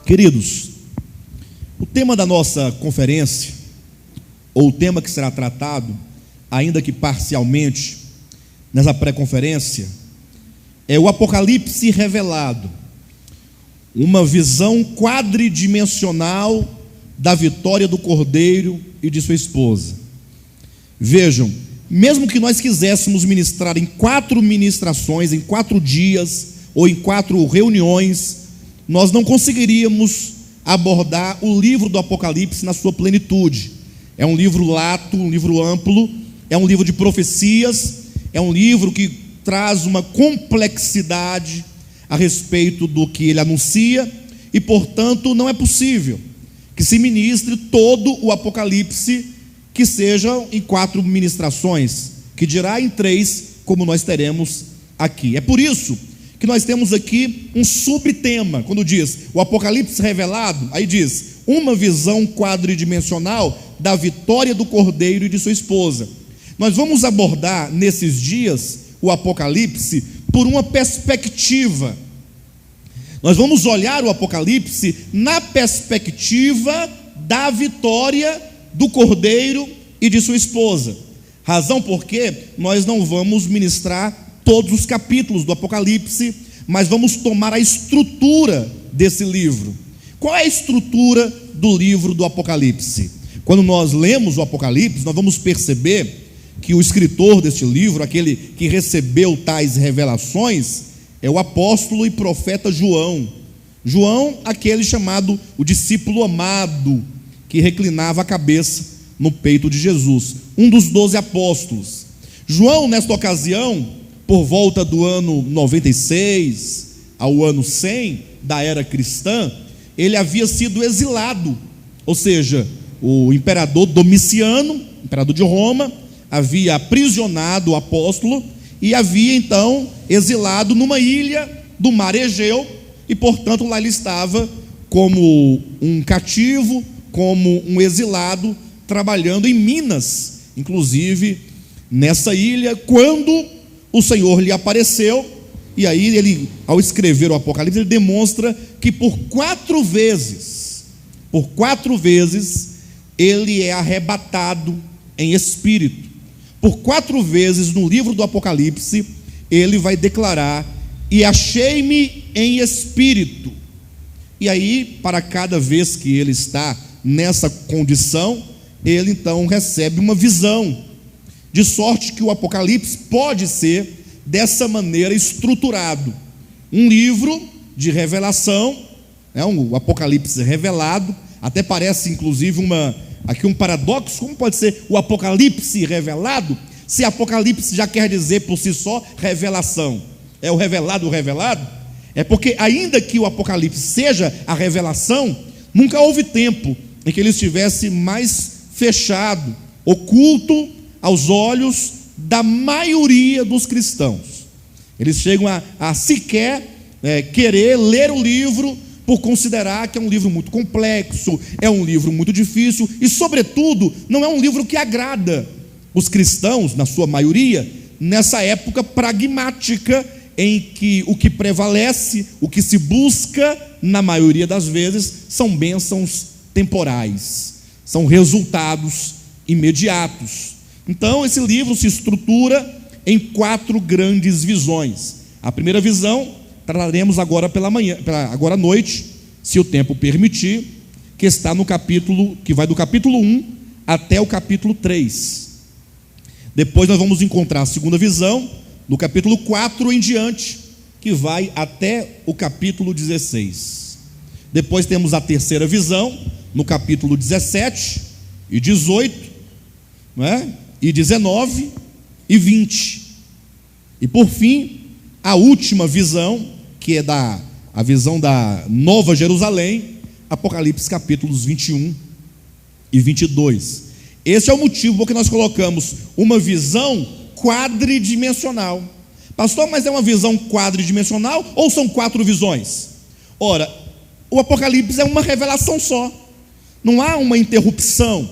Queridos, o tema da nossa conferência, ou o tema que será tratado, ainda que parcialmente, nessa pré-conferência, é o Apocalipse revelado, uma visão quadridimensional da vitória do Cordeiro e de sua esposa. Vejam, mesmo que nós quiséssemos ministrar em 4 ministrações, em 4 dias, ou em 4 reuniões, nós não conseguiríamos abordar o livro do Apocalipse na sua plenitude. É um livro lato, um livro amplo, é um livro de profecias, é um livro que traz uma complexidade a respeito do que ele anuncia, e portanto não é possível que se ministre todo o Apocalipse, que sejam em 4 ministrações, que dirá em 3, como nós teremos aqui. É por isso que nós temos aqui um subtema. Quando diz o Apocalipse revelado, aí diz uma visão quadridimensional da vitória do Cordeiro e de sua esposa. Nós vamos abordar nesses dias o Apocalipse por uma perspectiva. Nós vamos olhar o Apocalipse na perspectiva da vitória do Cordeiro e de sua esposa. Razão porque nós não vamos ministrar todos os capítulos do Apocalipse, mas vamos tomar a estrutura desse livro. Qual é a estrutura do livro do Apocalipse? Quando nós lemos o Apocalipse, nós vamos perceber que o escritor deste livro, aquele que recebeu tais revelações, é o apóstolo e profeta João. João, aquele chamado o discípulo amado, que reclinava a cabeça no peito de Jesus, um dos 12 apóstolos. João, nesta ocasião, por volta do ano 96 ao ano 100 da era cristã, ele havia sido exilado, ou seja, o imperador Domiciano, imperador de Roma, havia aprisionado o apóstolo e havia então exilado numa ilha do mar Egeu, e portanto lá ele estava como um cativo, como um exilado, trabalhando em minas, inclusive nessa ilha, quando o Senhor lhe apareceu. E aí ele, ao escrever o Apocalipse, ele demonstra que por 4 vezes, ele é arrebatado em espírito. Por 4 vezes no livro do Apocalipse, ele vai declarar: e achei-me em espírito. E aí, para cada vez que ele está nessa condição, ele então recebe uma visão, de sorte que o Apocalipse pode ser dessa maneira estruturado, um livro de revelação, o Apocalipse revelado. Até parece inclusive aqui um paradoxo. Como pode ser o Apocalipse revelado, se Apocalipse já quer dizer por si só revelação? É o revelado. É porque ainda que o Apocalipse seja a revelação, nunca houve tempo em que ele estivesse mais fechado, oculto aos olhos da maioria dos cristãos. Eles chegam a sequer querer ler o livro, por considerar que é um livro muito complexo, é um livro muito difícil, e sobretudo não é um livro que agrada os cristãos, na sua maioria, nessa época pragmática, em que o que prevalece, o que se busca, na maioria das vezes, são bênçãos temporais, são resultados imediatos. Então esse livro se estrutura em 4 grandes visões. A primeira visão trataremos agora agora à noite, se o tempo permitir, que está no capítulo, que vai do capítulo 1 até o capítulo 3. Depois nós vamos encontrar a segunda visão no capítulo 4 em diante, que vai até o capítulo 16. Depois temos a terceira visão no capítulo 17 e 18, não é? E 19 e 20. E por fim, a última visão, que é a visão da Nova Jerusalém, Apocalipse capítulos 21 e 22. Esse é o motivo por que nós colocamos uma visão quadridimensional. Pastor, mas é uma visão quadridimensional ou são 4 visões? Ora, o Apocalipse é uma revelação só, não há uma interrupção.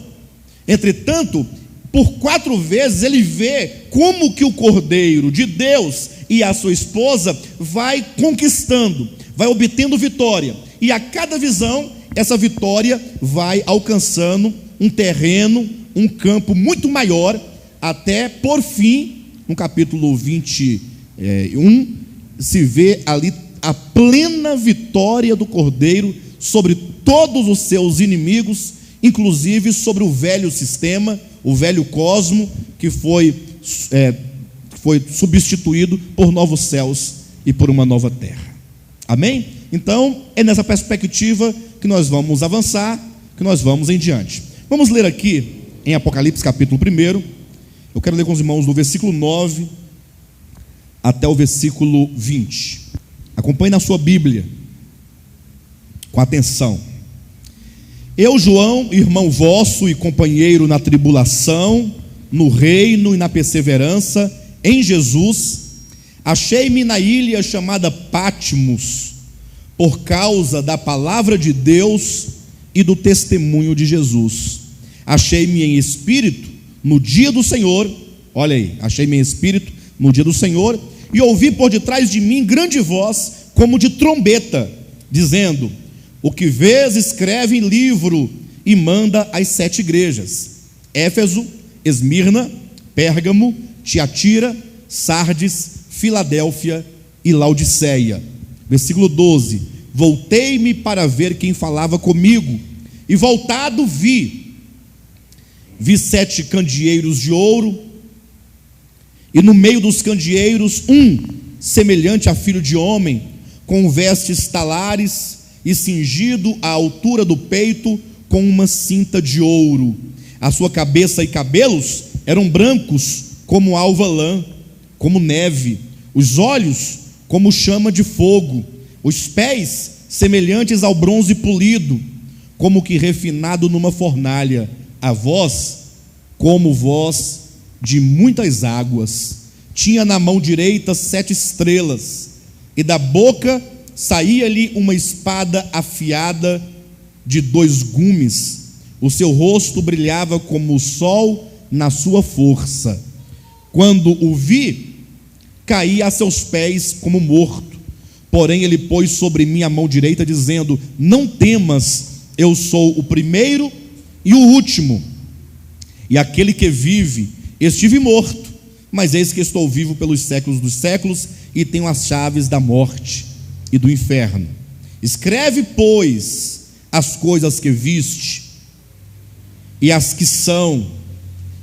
Entretanto, por 4 vezes ele vê como que o Cordeiro de Deus e a sua esposa vai conquistando, vai obtendo vitória. e a cada visão, essa vitória vai alcançando um terreno, um campo muito maior, até por fim, no capítulo 21, se vê ali a plena vitória do Cordeiro sobre todos os seus inimigos, inclusive sobre o velho sistema, o velho cosmo, que foi substituído por novos céus e por uma nova terra. Amém? Então, é nessa perspectiva que nós vamos avançar, que nós vamos em diante. Vamos ler aqui em Apocalipse capítulo 1. Eu quero ler com os irmãos do versículo 9 até o versículo 20. Acompanhe na sua Bíblia com atenção. Eu, João, irmão vosso e companheiro na tribulação, no reino e na perseverança em Jesus, achei-me na ilha chamada Patmos, por causa da palavra de Deus e do testemunho de Jesus. Achei-me em espírito no dia do Senhor, olha aí, achei-me em espírito no dia do Senhor, e ouvi por detrás de mim grande voz, como de trombeta, dizendo: o que vês, escreve em livro e manda às 7 igrejas: Éfeso, Esmirna, Pérgamo, Tiatira, Sardes, Filadélfia e Laodiceia. Versículo 12: voltei-me para ver quem falava comigo, e voltado vi 7 candeeiros de ouro, e no meio dos candeeiros semelhante a filho de homem, com vestes talares e cingido à altura do peito com uma cinta de ouro. A sua cabeça e cabelos eram brancos como alva lã, como neve, os olhos como chama de fogo, os pés semelhantes ao bronze polido, como que refinado numa fornalha, a voz como voz de muitas águas. Tinha na mão direita 7 estrelas, e da boca saía-lhe uma espada afiada de 2 gumes. O seu rosto brilhava como o sol na sua força. Quando o vi, caí a seus pés como morto. Porém ele pôs sobre mim a mão direita, dizendo: não temas, eu sou o primeiro e o último, e aquele que vive. Estive morto, mas eis que estou vivo pelos séculos dos séculos, e tenho as chaves da morte e do inferno. Escreve, pois, as coisas que viste, e as que são,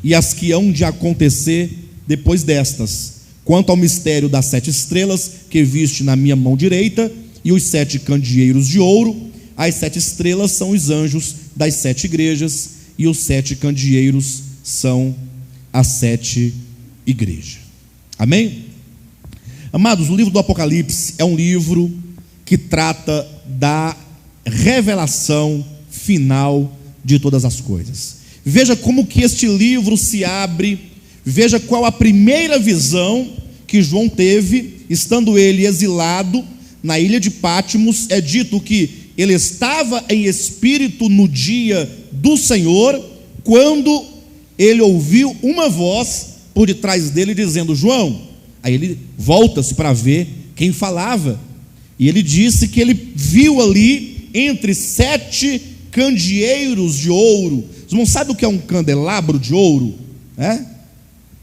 e as que hão de acontecer depois destas. Quanto ao mistério das 7 estrelas que viste na minha mão direita, e os 7 candeeiros de ouro, as 7 estrelas são os anjos das 7 igrejas, e os 7 candeeiros são as 7 igrejas. Amém? Amados, o livro do Apocalipse é um livro que trata da revelação final de todas as coisas. Veja como que este livro se abre, veja qual a primeira visão que João teve, estando ele exilado na ilha de Patmos. É dito que ele estava em espírito no dia do Senhor, quando ele ouviu uma voz por detrás dele dizendo: João. Aí ele volta-se para ver quem falava, e ele disse que ele viu ali entre 7 candeeiros de ouro. Você não sabe o que é um candelabro de ouro?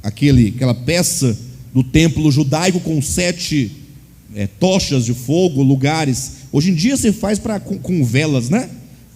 Aquela peça do templo judaico com 7 tochas de fogo, lugares. Hoje em dia se faz com velas, né?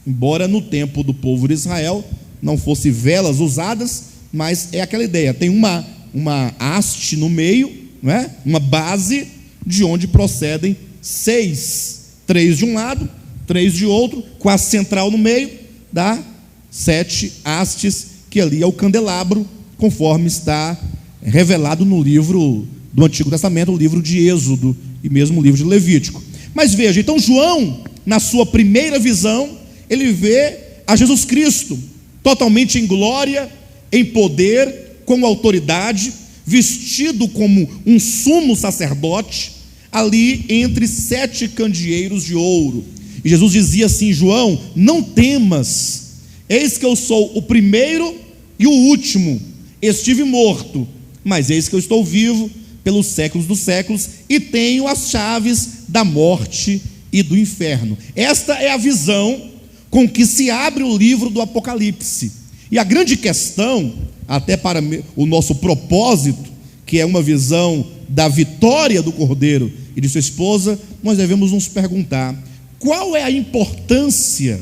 Embora no tempo do povo de Israel não fosse velas usadas, mas é aquela ideia. Tem uma haste no meio, né? Uma base de onde procedem 6, 3 de um lado, 3 de outro, com a central no meio, dá 7 hastes, que ali é o candelabro, conforme está revelado no livro do Antigo Testamento, o livro de Êxodo e mesmo o livro de Levítico. Mas veja, então João, na sua primeira visão, ele vê a Jesus Cristo totalmente em glória, em poder, com autoridade, vestido como um sumo sacerdote, ali entre 7 candeeiros de ouro. E Jesus dizia assim: João, não temas, eis que eu sou o primeiro e o último. Estive morto, mas eis que eu estou vivo pelos séculos dos séculos, e tenho as chaves da morte e do inferno. Esta é a visão com que se abre o livro do Apocalipse. E a grande questão, até para o nosso propósito, que é uma visão da vitória do Cordeiro e de sua esposa, nós devemos nos perguntar: qual é a importância,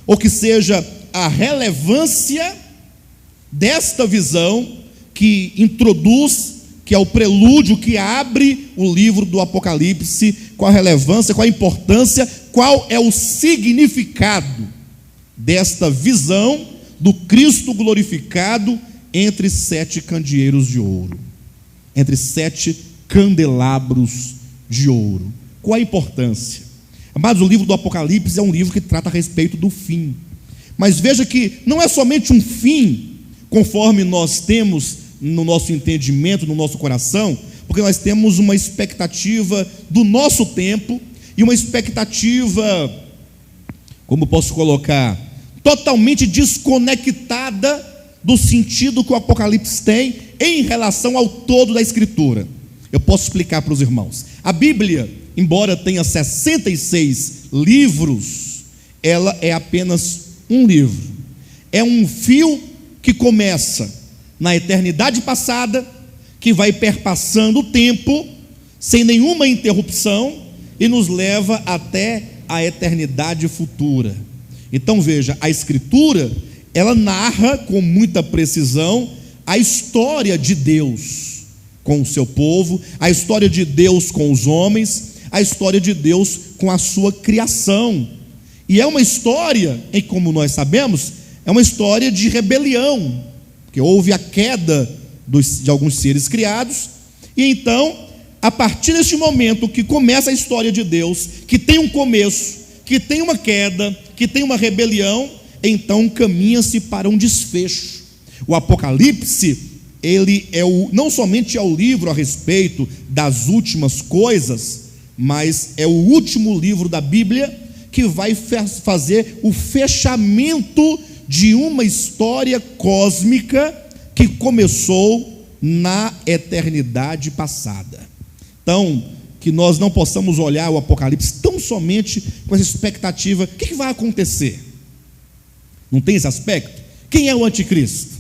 ou que seja, a relevância desta visão que introduz, que é o prelúdio que abre o livro do Apocalipse? Qual a relevância, qual a importância, qual é o significado desta visão do Cristo glorificado entre 7 candeeiros de ouro, entre 7 candelabros de ouro? Qual a importância? Amados, o livro do Apocalipse é um livro que trata a respeito do fim, mas veja que não é somente um fim, conforme nós temos no nosso entendimento, no nosso coração, porque nós temos uma expectativa do nosso tempo, e uma expectativa, como posso colocar, totalmente desconectada do sentido que o Apocalipse tem em relação ao todo da Escritura. Eu posso explicar para os irmãos. A Bíblia, embora tenha 66 livros, ela é apenas um livro. É um fio que começa na eternidade passada, que vai perpassando o tempo, sem nenhuma interrupção, e nos leva até a eternidade futura. Então veja, a Escritura, ela narra com muita precisão a história de Deus com o seu povo, a história de Deus com os homens, a história de Deus com a sua criação. E é uma história, e como nós sabemos, é uma história de rebelião, porque houve a queda de alguns seres criados, e então, a partir deste momento que começa a história de Deus, que tem um começo, que tem uma queda, que tem uma rebelião, então caminha-se para um desfecho. O Apocalipse, ele não somente é o livro a respeito das últimas coisas, mas é o último livro da Bíblia que vai fazer o fechamento de uma história cósmica que começou na eternidade passada. Então, que nós não possamos olhar o Apocalipse tão somente com essa expectativa: o que vai acontecer? Não tem esse aspecto? Quem é o anticristo?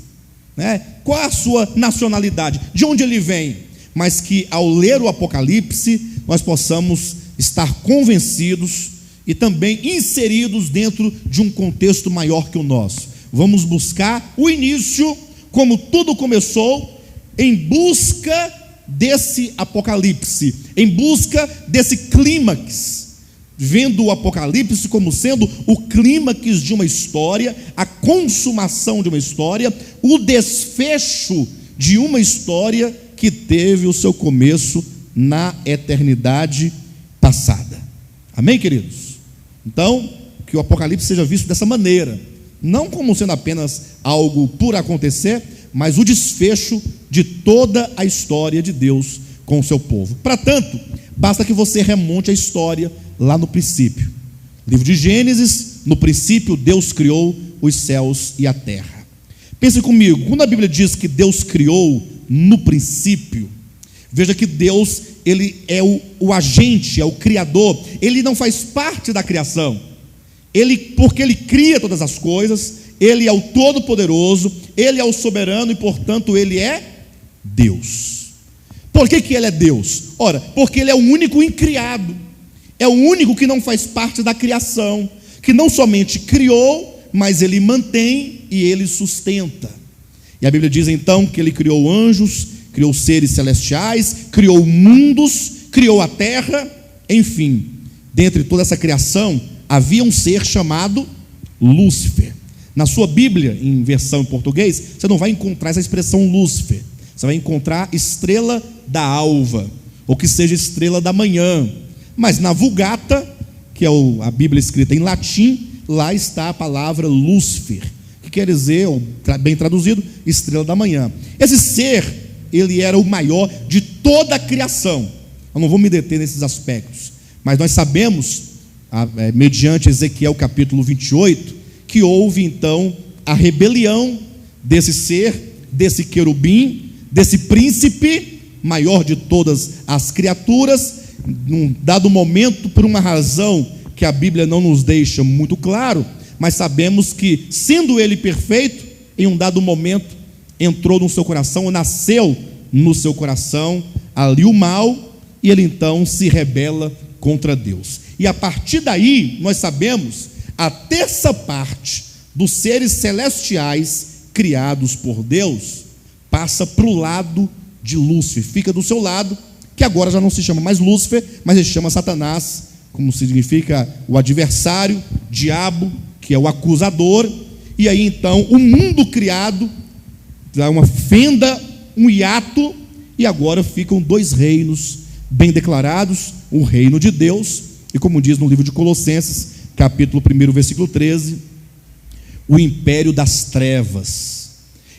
Qual a sua nacionalidade? De onde ele vem? Mas que ao ler o Apocalipse, nós possamos estar convencidos e também inseridos dentro de um contexto maior que o nosso. Vamos buscar o início, como tudo começou, em busca desse Apocalipse, em busca desse clímax, vendo o Apocalipse como sendo o clímax de uma história, a consumação de uma história, o desfecho de uma história que teve o seu começo na eternidade passada. Amém, queridos? Então, que o Apocalipse seja visto dessa maneira, não como sendo apenas algo por acontecer, mas o desfecho de toda a história de Deus com o seu povo. Para tanto, basta que você remonte a história lá no princípio. Livro de Gênesis, no princípio Deus criou os céus e a terra. Pense comigo, quando a Bíblia diz que Deus criou no princípio, veja que Deus, ele é o agente, é o criador, ele não faz parte da criação, porque ele cria todas as coisas, ele é o todo-poderoso, ele é o soberano e portanto ele é Deus. Por que ele é Deus? Ora, porque ele é o único incriado, é o único que não faz parte da criação, que não somente criou, mas ele mantém e ele sustenta. E a Bíblia diz então que ele criou anjos, criou seres celestiais, criou mundos, criou a terra, enfim, dentre toda essa criação, havia um ser chamado Lúcifer. Na sua Bíblia, em versão em português, você não vai encontrar essa expressão Lúcifer, você vai encontrar estrela da alva, ou que seja estrela da manhã, mas na Vulgata, que é a Bíblia escrita em latim, lá está a palavra Lúcifer, que quer dizer, bem traduzido, estrela da manhã. Esse ser, ele era o maior de toda a criação. Eu não vou me deter nesses aspectos, mas nós sabemos, mediante Ezequiel capítulo 28, que houve então a rebelião desse ser, desse querubim, desse príncipe, maior de todas as criaturas, num dado momento, por uma razão que a Bíblia não nos deixa muito claro, mas sabemos que, sendo ele perfeito, em um dado momento entrou no seu coração, ou nasceu no seu coração ali o mal, e ele então se rebela contra Deus. E a partir daí, nós sabemos, a terça parte dos seres celestiais criados por Deus passa para o lado de Lúcifer, fica do seu lado, que agora já não se chama mais Lúcifer, mas ele se chama Satanás, como significa o adversário, diabo, que é o acusador. E aí então o mundo criado dá uma fenda, um hiato, e agora ficam dois reinos bem declarados: o reino de Deus, e como diz no livro de Colossenses, capítulo 1, versículo 13, o império das trevas.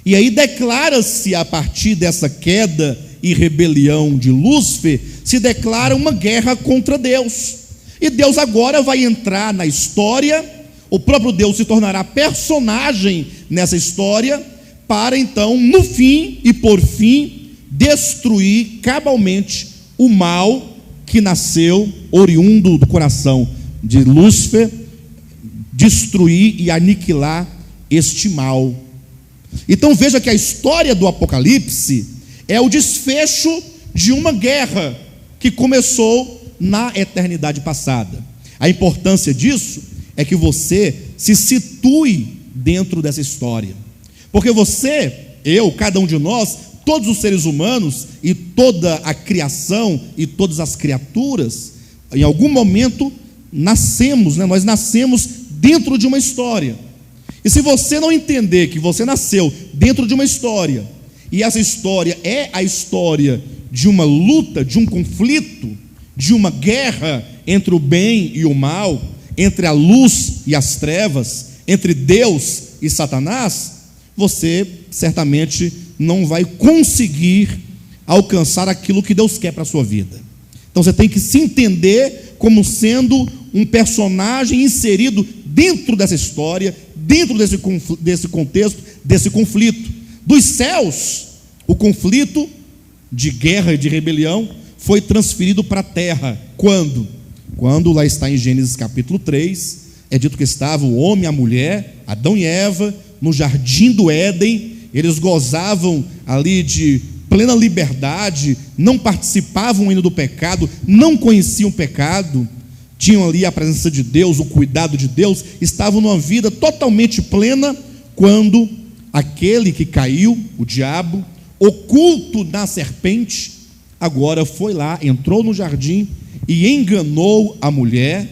E aí declara-se, a partir dessa queda e rebelião de Lúcifer, se declara uma guerra contra Deus. E Deus agora vai entrar na história, o próprio Deus se tornará personagem nessa história, para então, no fim e por fim, destruir cabalmente o mal que nasceu, oriundo do coração de Lúcifer, destruir e aniquilar este mal. Então veja que a história do Apocalipse é o desfecho de uma guerra que começou na eternidade passada. A importância disso é que você se situe dentro dessa história, porque você, eu, cada um de nós, todos os seres humanos e toda a criação e todas as criaturas, em algum momento nascemos, nós nascemos dentro de uma história. E se você não entender que você nasceu dentro de uma história, e essa história é a história de uma luta, de um conflito, de uma guerra entre o bem e o mal, entre a luz e as trevas, entre Deus e Satanás, você certamente não vai conseguir alcançar aquilo que Deus quer para a sua vida. Então você tem que se entender como sendo um personagem inserido dentro dessa história, dentro desse contexto, desse conflito. Dos céus, o conflito de guerra e de rebelião foi transferido para a terra. Quando? Quando lá está em Gênesis capítulo 3, é dito que estava o homem e a mulher, Adão e Eva, no jardim do Éden. Eles gozavam ali de plena liberdade, não participavam ainda do pecado, não conheciam o pecado, tinham ali a presença de Deus, o cuidado de Deus, estavam numa vida totalmente plena, quando aquele que caiu, o diabo, oculto na serpente, agora foi lá, entrou no jardim e enganou a mulher,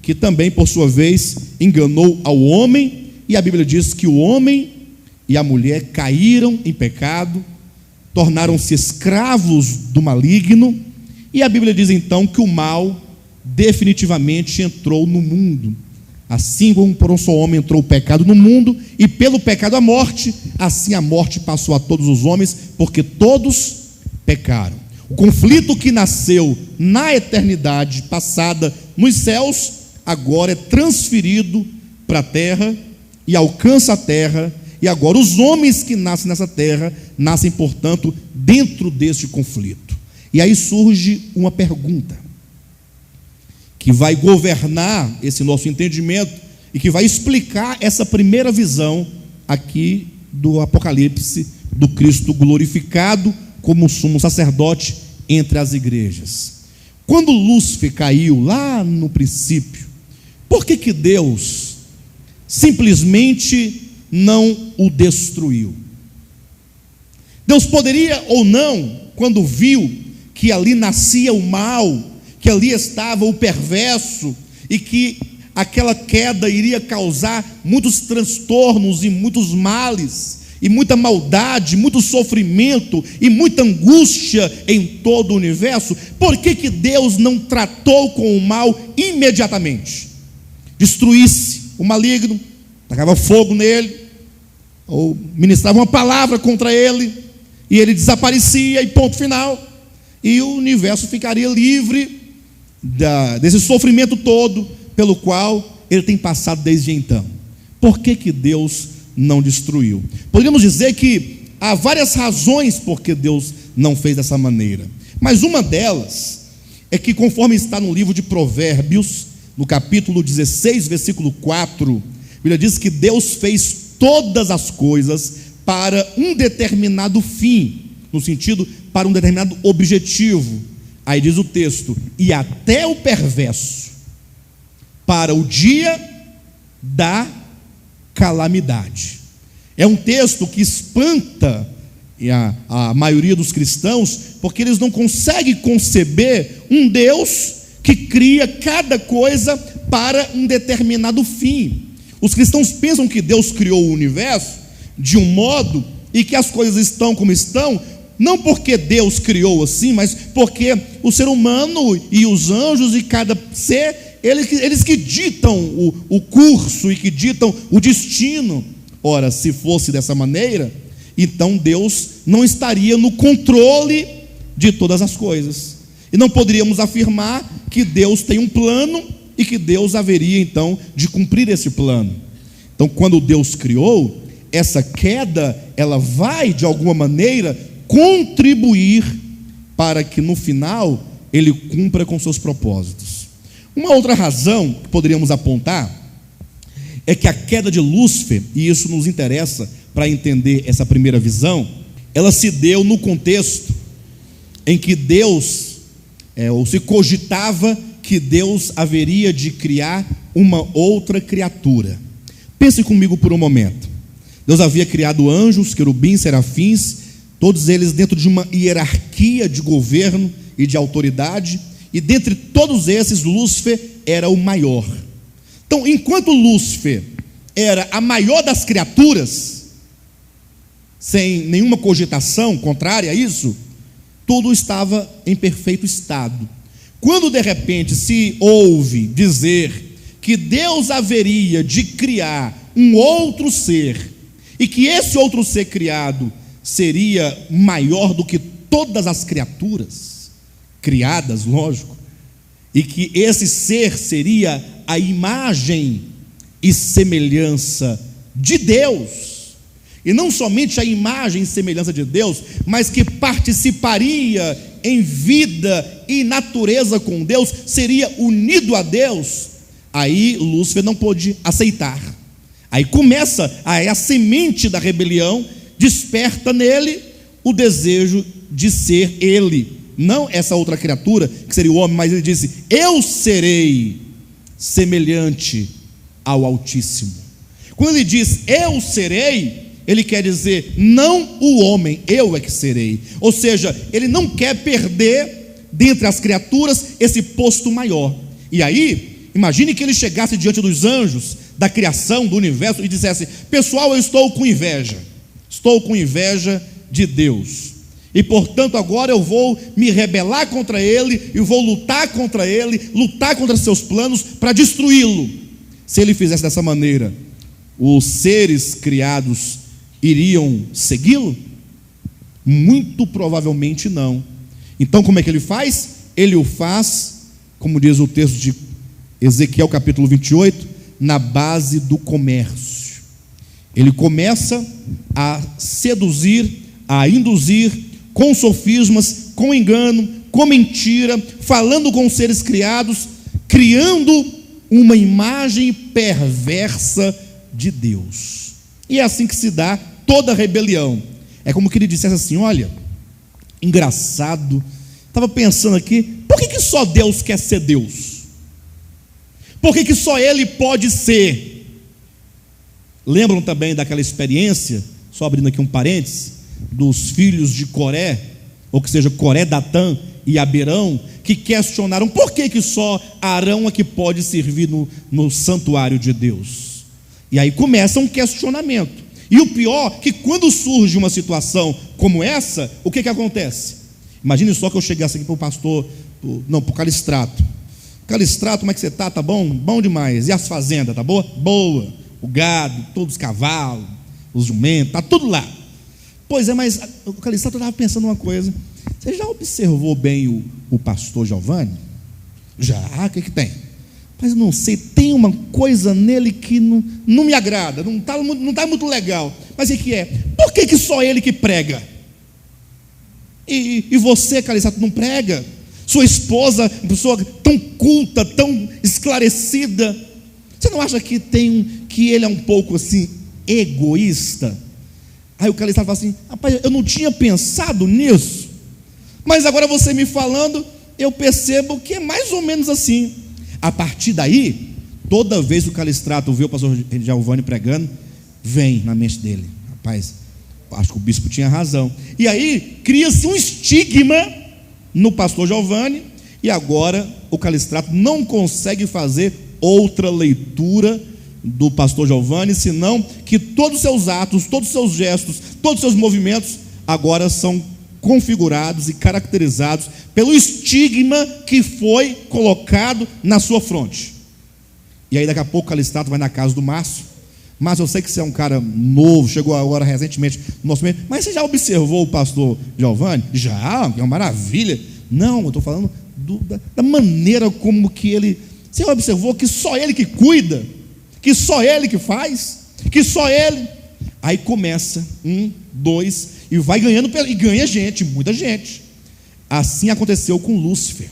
que também por sua vez enganou ao homem. E a Bíblia diz que o homem e a mulher caíram em pecado, tornaram-se escravos do maligno, e a Bíblia diz então que o mal definitivamente entrou no mundo. Assim como por um só homem entrou o pecado no mundo, e pelo pecado a morte, assim a morte passou a todos os homens, porque todos pecaram. O conflito que nasceu na eternidade passada nos céus, agora é transferido para a terra, e alcança a terra, e agora os homens que nascem nessa terra, nascem, portanto, dentro deste conflito. E aí surge uma pergunta, que vai governar esse nosso entendimento, e que vai explicar essa primeira visão aqui do Apocalipse, do Cristo glorificado como sumo sacerdote entre as igrejas. Quando Lúcifer caiu lá no princípio, por que Deus simplesmente não o destruiu? Deus poderia ou não, quando viu que ali nascia o mal, que ali estava o perverso, e que aquela queda iria causar muitos transtornos e muitos males, e muita maldade, muito sofrimento e muita angústia em todo o universo, por que Deus não tratou com o mal imediatamente? Destruísse o maligno, tacava fogo nele, ou ministrava uma palavra contra ele, e ele desaparecia, e ponto final, e o universo ficaria livre desse sofrimento todo pelo qual ele tem passado desde então. Por que Deus não destruiu? Podemos dizer que há várias razões por que Deus não fez dessa maneira, mas uma delas é que, conforme está no livro de Provérbios, no capítulo 16, versículo 4, a Bíblia diz que Deus fez todas as coisas para um determinado fim, no sentido, para um determinado objetivo. Aí diz o texto: e até o perverso, para o dia da calamidade. É um texto que espanta a maioria dos cristãos, porque eles não conseguem conceber um Deus que cria cada coisa para um determinado fim. Os cristãos pensam que Deus criou o universo de um modo e que as coisas estão como estão, não porque Deus criou assim, mas porque o ser humano e os anjos e cada ser, eles que ditam o curso e que ditam o destino. Ora, se fosse dessa maneira, então Deus não estaria no controle de todas as coisas. E não poderíamos afirmar que Deus tem um plano e que Deus haveria então de cumprir esse plano. Então, quando Deus criou, essa queda, ela vai de alguma maneira contribuir para que no final ele cumpra com seus propósitos. Uma outra razão que poderíamos apontar é que a queda de Lúcifer, e isso nos interessa para entender essa primeira visão, ela se deu no contexto em que Deus, ou se cogitava que Deus haveria de criar uma outra criatura. Pense comigo por um momento. Deus havia criado anjos, querubins, serafins, todos eles dentro de uma hierarquia de governo e de autoridade, e dentre todos esses, Lúcifer era o maior. Então, enquanto Lúcifer era a maior das criaturas, sem nenhuma cogitação contrária a isso, tudo estava em perfeito estado. Quando de repente se ouve dizer que Deus haveria de criar um outro ser, e que esse outro ser criado seria maior do que todas as criaturas criadas, lógico, e que esse ser seria a imagem e semelhança de Deus, e não somente a imagem e semelhança de Deus, mas que participaria em vida e natureza com Deus, seria unido a Deus. Aí Lúcifer não pôde aceitar. Aí começa a semente da rebelião, desperta nele o desejo de ser ele, não essa outra criatura que seria o homem, mas ele disse: eu serei semelhante ao Altíssimo. Quando ele diz eu serei, ele quer dizer não o homem, eu é que serei. Ou seja, ele não quer perder dentre as criaturas esse posto maior. E aí, imagine que ele chegasse diante dos anjos da criação do universo e dissesse: pessoal, eu estou com inveja de Deus, e portanto agora eu vou me rebelar contra ele, e vou lutar contra ele, lutar contra seus planos para destruí-lo. Se ele fizesse dessa maneira, os seres criados iriam segui-lo? Muito provavelmente não. Então como é que ele faz? Ele o faz, como diz o texto de Ezequiel capítulo 28, na base do comércio. Ele começa a seduzir, a induzir, com sofismas, com engano, com mentira, falando com os seres criados, criando uma imagem perversa de Deus. E é assim que se dá toda a rebelião. É como que ele dissesse assim: olha, engraçado, estava pensando aqui, por que só Deus quer ser Deus? Por que só Ele pode ser? Lembram também daquela experiência, só abrindo aqui um parênteses, dos filhos de Coré, ou que seja, Coré, Datã e Abirão, que questionaram por que só Arão é que pode servir no santuário de Deus. E aí começa um questionamento. E o pior, que quando surge uma situação como essa, o que acontece? Imagine só que eu chegasse aqui para o pastor, para o Calistrato: Calistrato, como é que você está? Tá bom? Bom demais. E as fazendas, tá boa? Boa. O gado, todos os cavalos, os jumentos, tá tudo lá. Pois é, mas o Calistrato estava pensando uma coisa. Você já observou bem o pastor Giovanni? Já, o que tem? Mas não sei, tem uma coisa nele que não me agrada, não tá muito legal. Mas o que é? Por que só ele que prega? E você, Calistrato, não prega? Sua esposa, uma pessoa tão culta, tão esclarecida. Você não acha que que ele é um pouco assim, egoísta? Aí o calistrado fala assim: rapaz, eu não tinha pensado nisso, mas agora você me falando, eu percebo que é mais ou menos assim. A partir daí, toda vez que o calistrato vê o pastor Giovanni pregando, vem na mente dele: rapaz, acho que o bispo tinha razão. E aí cria-se um estigma no pastor Giovanni, e agora o calistrato não consegue fazer outra leitura do pastor Giovanni, senão que todos os seus atos, todos os seus gestos, todos os seus movimentos agora são configurados e caracterizados pelo estigma que foi colocado na sua fronte. E aí daqui a pouco o calistrato vai na casa do Márcio: Márcio, eu sei que você é um cara novo, chegou agora recentemente no nosso meio, mas você já observou o pastor Giovanni? Já, é uma maravilha. Não, eu estou falando da maneira como que ele... Você observou que só ele que cuida, que só ele que faz, que só ele... Aí começa, 1, 2, e vai ganhando, e ganha gente, muita gente. Assim aconteceu com Lúcifer.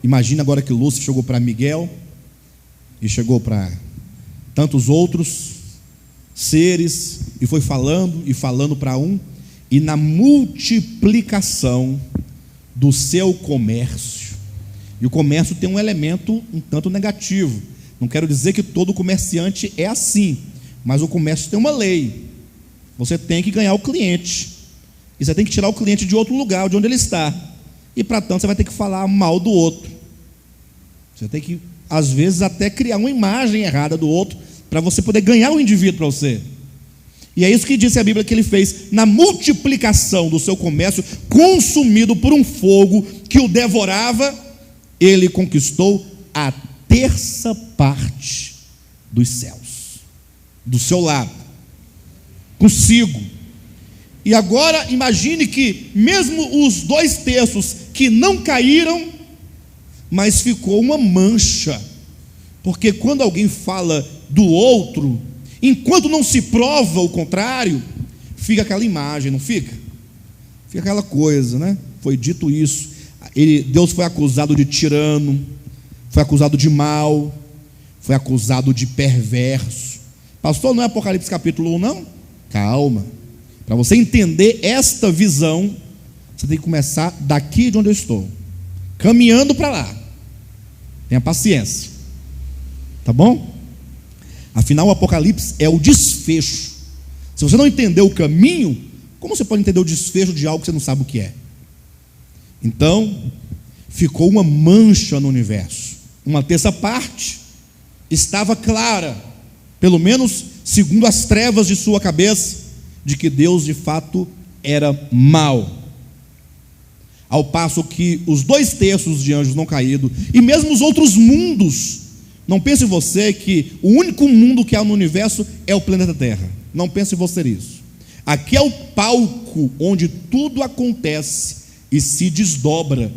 Imagina agora que Lúcifer chegou para Miguel, e chegou para tantos outros seres, e foi falando e falando para um, e na multiplicação do seu comércio, e o comércio tem um elemento um tanto negativo. Não quero dizer que todo comerciante é assim, mas o comércio tem uma lei: você tem que ganhar o cliente, e você tem que tirar o cliente de outro lugar, de onde ele está, e para tanto você vai ter que falar mal do outro, você tem que, às vezes, até criar uma imagem errada do outro, para você poder ganhar o indivíduo para você. E é isso que disse a Bíblia que ele fez: na multiplicação do seu comércio, consumido por um fogo que o devorava, ele conquistou a terça parte dos céus, do seu lado, consigo. E agora imagine que mesmo os 2 terços que não caíram, mas ficou uma mancha, porque quando alguém fala do outro, enquanto não se prova o contrário, fica aquela imagem, não fica? Fica aquela coisa, né? Foi dito isso, Deus foi acusado de tirano, foi acusado de mal, foi acusado de perverso. Pastor, não é Apocalipse capítulo 1 não? Calma, para você entender esta visão, você tem que começar daqui de onde eu estou, caminhando para lá. Tenha paciência, tá bom? Afinal, o Apocalipse é o desfecho. Se você não entender o caminho, como você pode entender o desfecho de algo que você não sabe o que é? Então, ficou uma mancha no universo. Uma terça parte estava clara, pelo menos segundo as trevas de sua cabeça, de que Deus de fato era mau. Ao passo que os 2 terços de anjos não caídos, e mesmo os outros mundos, não pense você que o único mundo que há no universo é o planeta Terra. Não pense você isso. Aqui é o palco onde tudo acontece e se desdobra.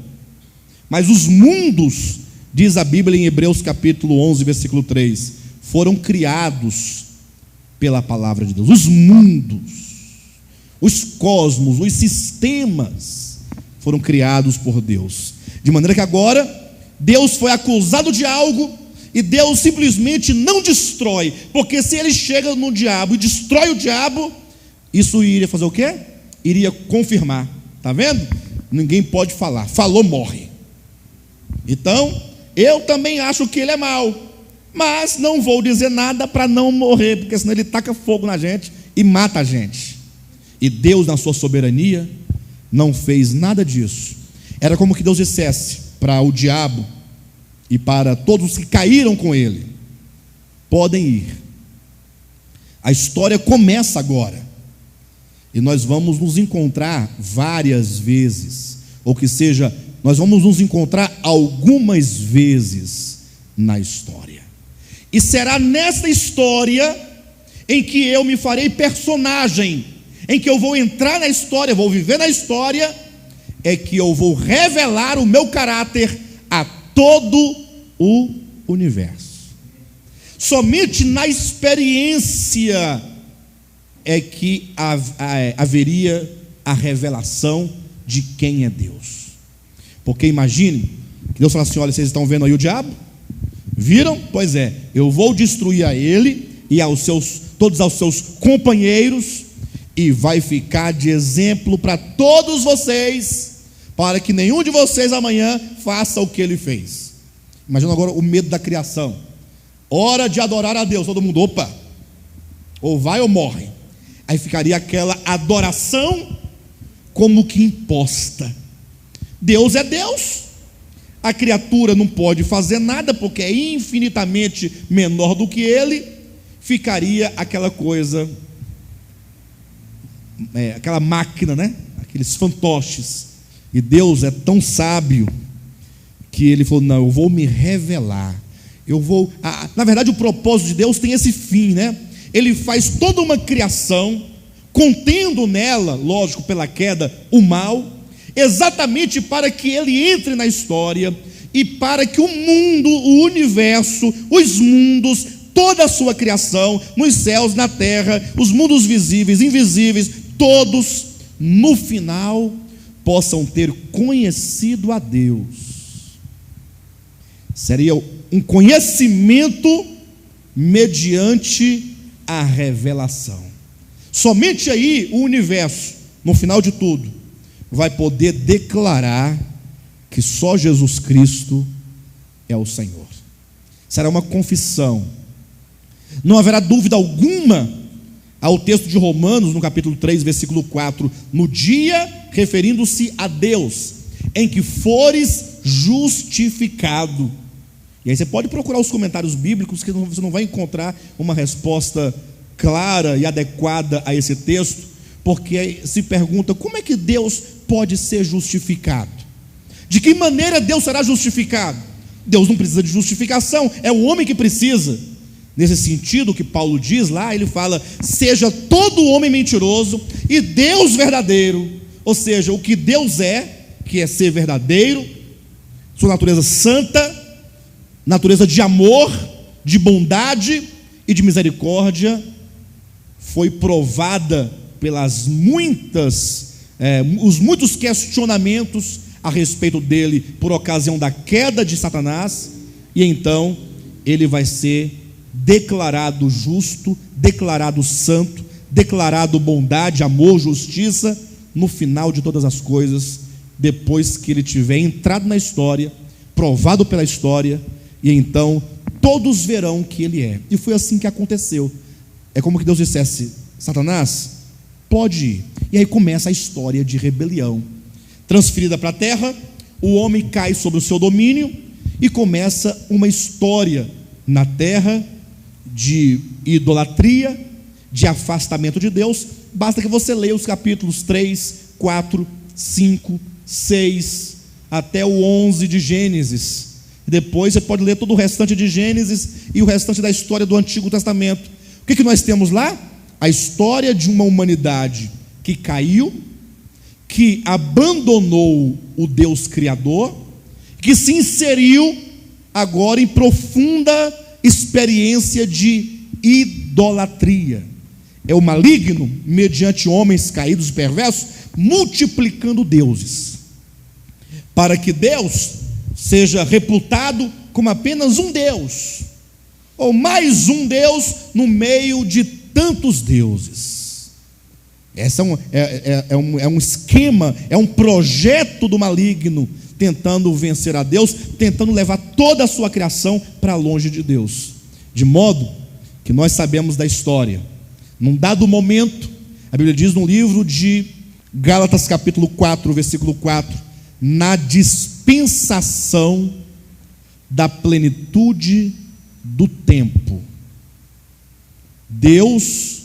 Mas os mundos, diz a Bíblia em Hebreus capítulo 11, versículo 3, foram criados pela palavra de Deus. Os mundos, os cosmos, os sistemas foram criados por Deus. De maneira que agora Deus foi acusado de algo, e Deus simplesmente não destrói, porque se ele chega no diabo e destrói o diabo, isso iria fazer o quê? Iria confirmar. Está vendo? Ninguém pode falar, falou morre. Então, eu também acho que ele é mau, mas não vou dizer nada para não morrer, porque senão ele taca fogo na gente e mata a gente. E Deus, na sua soberania, não fez nada disso. Era como que Deus dissesse para o diabo e para todos os que caíram com ele: podem ir. A história começa agora, e nós vamos nos encontrar várias vezes, ou que seja, nós vamos nos encontrar algumas vezes na história, e será nessa história em que eu me farei personagem, em que eu vou entrar na história, vou viver na história, é que eu vou revelar o meu caráter a todo o universo. Somente na experiência é que haveria a revelação de quem é Deus. Porque imagine que Deus fala assim: olha, vocês estão vendo aí o diabo? Viram? Pois é, eu vou destruir a ele e todos aos seus companheiros, e vai ficar de exemplo para todos vocês, para que nenhum de vocês amanhã faça o que ele fez. Imagina agora o medo da criação. Hora de adorar a Deus, todo mundo, opa, ou vai ou morre. Aí ficaria aquela adoração como que imposta. Deus é Deus, a criatura não pode fazer nada porque é infinitamente menor do que ele. Ficaria aquela coisa, aquela máquina, né? Aqueles fantoches. E Deus é tão sábio que ele falou: não, eu vou me revelar. Na verdade, o propósito de Deus tem esse fim, né? Ele faz toda uma criação, contendo nela, lógico, pela queda, o mal, exatamente para que ele entre na história e para que o mundo, o universo, os mundos, toda a sua criação, nos céus, na terra, os mundos visíveis, invisíveis, todos, no final, possam ter conhecido a Deus. Seria um conhecimento mediante a revelação. Somente aí o universo, no final de tudo, vai poder declarar que só Jesus Cristo é o Senhor. Será uma confissão. Não haverá dúvida alguma ao texto de Romanos, no capítulo 3, versículo 4, no dia, referindo-se a Deus, em que fores justificado. E aí você pode procurar os comentários bíblicos, que você não vai encontrar uma resposta clara e adequada a esse texto, porque se pergunta: como é que Deus pode ser justificado? De que maneira Deus será justificado? Deus não precisa de justificação, é o homem que precisa. Nesse sentido que Paulo diz lá, ele fala: seja todo homem mentiroso e Deus verdadeiro. Ou seja, o que Deus é, que é ser verdadeiro, sua natureza santa, natureza de amor, de bondade e de misericórdia, foi provada pelas os muitos questionamentos a respeito dele por ocasião da queda de Satanás, e então ele vai ser declarado justo, declarado santo, declarado bondade, amor, justiça, no final de todas as coisas, depois que ele tiver entrado na história, provado pela história, e então todos verão que ele é. E foi assim que aconteceu. É como que Deus dissesse: Satanás, pode ir. E aí começa a história de rebelião. Transferida para a terra, o homem cai sob o seu domínio e começa uma história na terra de idolatria, de afastamento de Deus. Basta que você leia os capítulos 3, 4, 5, 6 até o 11 de Gênesis. Depois você pode ler todo o restante de Gênesis e o restante da história do Antigo Testamento. O que nós temos lá? A história de uma humanidade que caiu, que abandonou o Deus Criador, que se inseriu agora em profunda experiência de idolatria. É o maligno, mediante homens caídos e perversos, multiplicando deuses, para que Deus seja reputado como apenas um Deus, ou mais um Deus no meio de tantos deuses. Esse é um esquema, é um projeto do maligno, tentando vencer a Deus, tentando levar toda a sua criação para longe de Deus, de modo que nós sabemos da história. Num dado momento, a Bíblia diz no livro de Gálatas capítulo 4, versículo 4, na dispensação da plenitude do tempo, Deus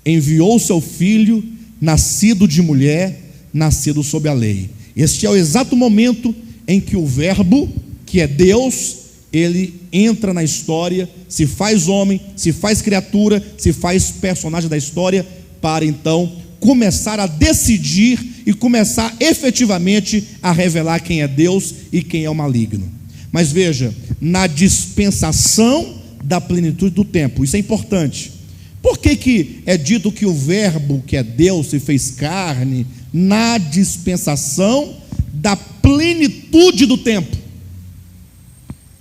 enviou seu filho, nascido de mulher, nascido sob a lei. Este é o exato momento em que o verbo, que é Deus, ele entra na história, se faz homem, se faz criatura, se faz personagem da história, para então começar a decidir e começar efetivamente a revelar quem é Deus e quem é o maligno. Mas veja, na dispensação da plenitude do tempo, isso é importante. Por que é dito que o verbo, que é Deus, se fez carne? Na dispensação da plenitude plenitude do tempo.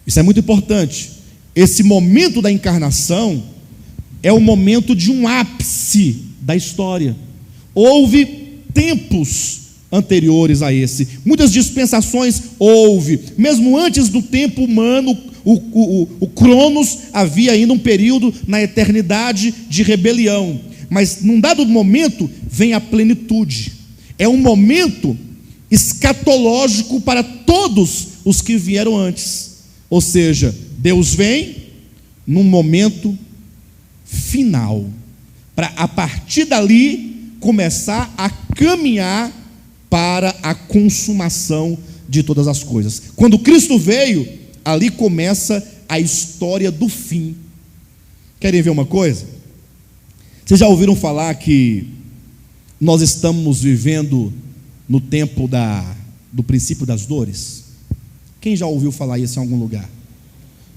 Isso é muito importante. Esse momento da encarnação é o momento de um ápice da história. Houve tempos anteriores a esse, muitas dispensações houve, mesmo antes do tempo humano, o Cronos, havia ainda um período na eternidade de rebelião, mas num dado momento vem a plenitude. É um momento escatológico para todos os que vieram antes, ou seja, Deus vem num momento final, para a partir dali começar a caminhar para a consumação de todas as coisas. Quando Cristo veio, ali começa a história do fim. Querem ver uma coisa? Vocês já ouviram falar que nós estamos vivendo no tempo do princípio das dores? Quem já ouviu falar isso em algum lugar?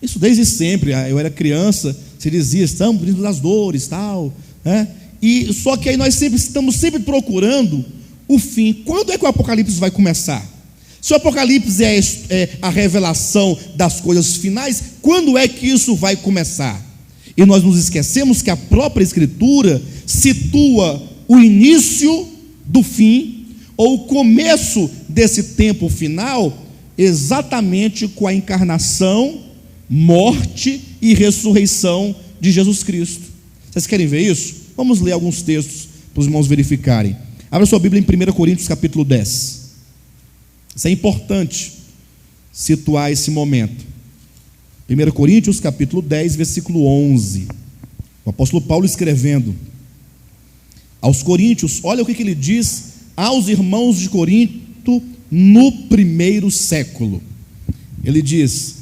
Isso desde sempre. Eu era criança, se dizia, estamos no princípio das dores, tal, né? E só que aí nós estamos sempre procurando o fim. Quando é que o Apocalipse vai começar? Se o Apocalipse é a revelação das coisas finais, quando é que isso vai começar? E nós nos esquecemos que a própria Escritura situa o início do fim, ou o começo desse tempo final, exatamente com a encarnação, morte e ressurreição de Jesus Cristo. Vocês querem ver isso? Vamos ler alguns textos para os irmãos verificarem. Abra sua Bíblia em 1 Coríntios capítulo 10. Isso é importante situar esse momento. 1 Coríntios capítulo 10, versículo 11. O apóstolo Paulo escrevendo aos coríntios, olha o que ele diz aos irmãos de Corinto no primeiro século. Ele diz: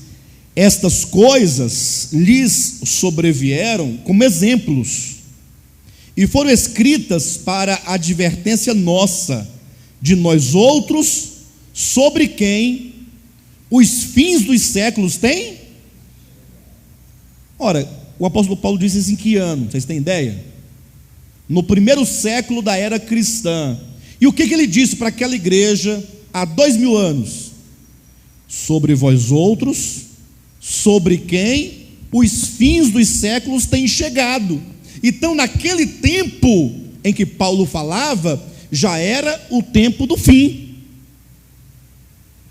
estas coisas lhes sobrevieram como exemplos, e foram escritas para advertência nossa, de nós outros, sobre quem os fins dos séculos têm. Ora, o apóstolo Paulo disse isso em que ano? Vocês têm ideia? No primeiro século da era cristã. E o que ele disse para aquela igreja há 2000 anos? Sobre vós outros, sobre quem os fins dos séculos têm chegado. Então, naquele tempo em que Paulo falava, já era o tempo do fim.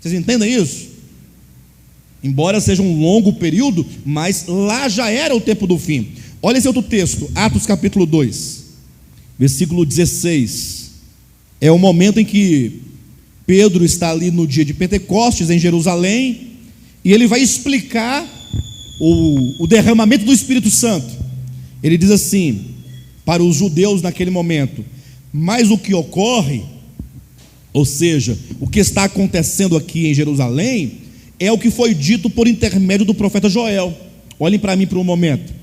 Vocês entendem isso? Embora seja um longo período, mas lá já era o tempo do fim. Olha esse outro texto, Atos capítulo 2, versículo 16. É o momento em que Pedro está ali no dia de Pentecostes, em Jerusalém, e ele vai explicar o derramamento do Espírito Santo. Ele diz assim, para os judeus naquele momento: mas o que ocorre, ou seja, o que está acontecendo aqui em Jerusalém, é o que foi dito por intermédio do profeta Joel. Olhem para mim por um momento.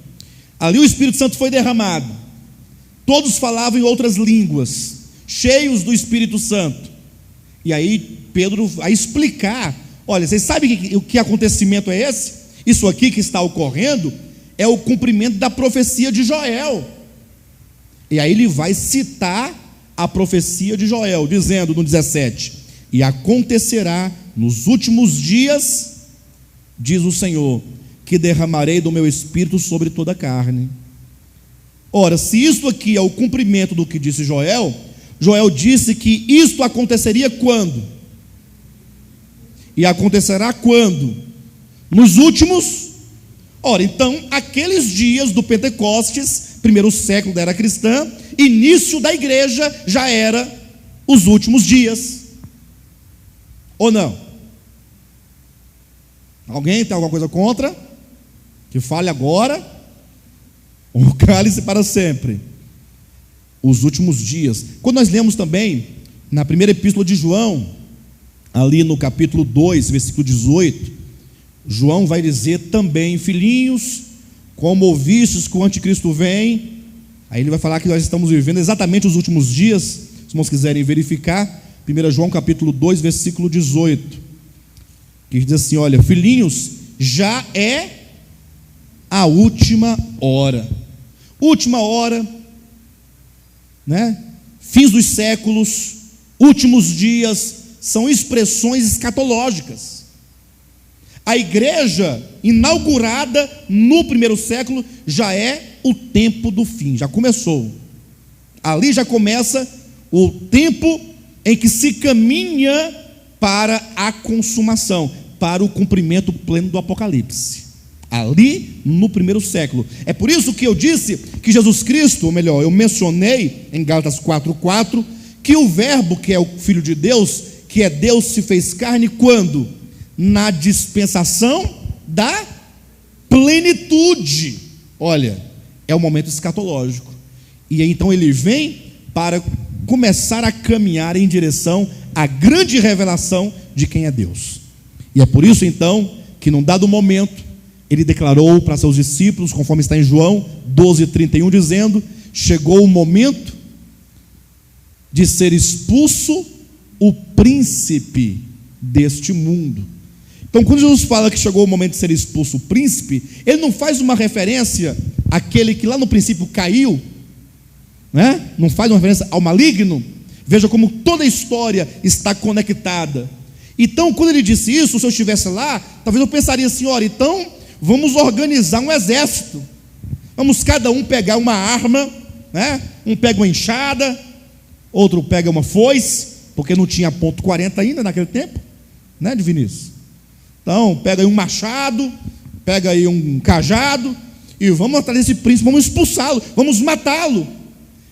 Ali o Espírito Santo foi derramado, todos falavam em outras línguas, cheios do Espírito Santo. E aí Pedro vai explicar: olha, vocês sabem que acontecimento é esse? Isso aqui que está ocorrendo é o cumprimento da profecia de Joel. E aí ele vai citar a profecia de Joel, dizendo no 17: e acontecerá nos últimos dias, diz o Senhor, que derramarei do meu espírito sobre toda a carne. Ora, se isso aqui é o cumprimento do que disse Joel, Joel disse que isto aconteceria quando? E acontecerá quando? Nos últimos. Ora, então, aqueles dias do Pentecostes, primeiro século da era cristã, início da igreja, já era os últimos dias. Ou não? Alguém tem alguma coisa contra? Que fale agora, ou cale-se para sempre. Os últimos dias. Quando nós lemos também, na primeira epístola de João, ali no capítulo 2, versículo 18, João vai dizer também: filhinhos, como ouvistes que o anticristo vem. Aí ele vai falar que nós estamos vivendo exatamente os últimos dias. Se os irmãos quiserem verificar, 1 João capítulo 2, versículo 18, que diz assim: olha, filhinhos, já é a última hora. Última hora, né? Fins dos séculos, últimos dias, são expressões escatológicas. A igreja inaugurada no primeiro século já é o tempo do fim, já começou. Ali já começa o tempo em que se caminha para a consumação, para o cumprimento pleno do Apocalipse. Ali no primeiro século. É por isso que eu disse que Jesus Cristo, ou melhor, eu mencionei em Gálatas 4:4, que o verbo, que é o Filho de Deus, que é Deus, se fez carne quando? Na dispensação da plenitude. Olha, é o momento escatológico. E então ele vem para começar a caminhar em direção à grande revelação de quem é Deus. E é por isso então que num dado momento ele declarou para seus discípulos, conforme está em João 12:31, dizendo: chegou o momento de ser expulso o príncipe deste mundo. Então, quando Jesus fala que chegou o momento de ser expulso o príncipe, ele não faz uma referência àquele que lá no princípio caiu, né? Não faz uma referência ao maligno. Veja como toda a história está conectada. Então, quando ele disse isso, se eu estivesse lá, talvez eu pensaria assim: olha, então vamos organizar um exército, vamos cada um pegar uma arma, né? Um pega uma enxada, outro pega uma foice, porque não tinha ponto .40 ainda naquele tempo, né, de Vinícius? Então, pega aí um machado, pega aí um cajado, e vamos atrás desse príncipe, vamos expulsá-lo, vamos matá-lo.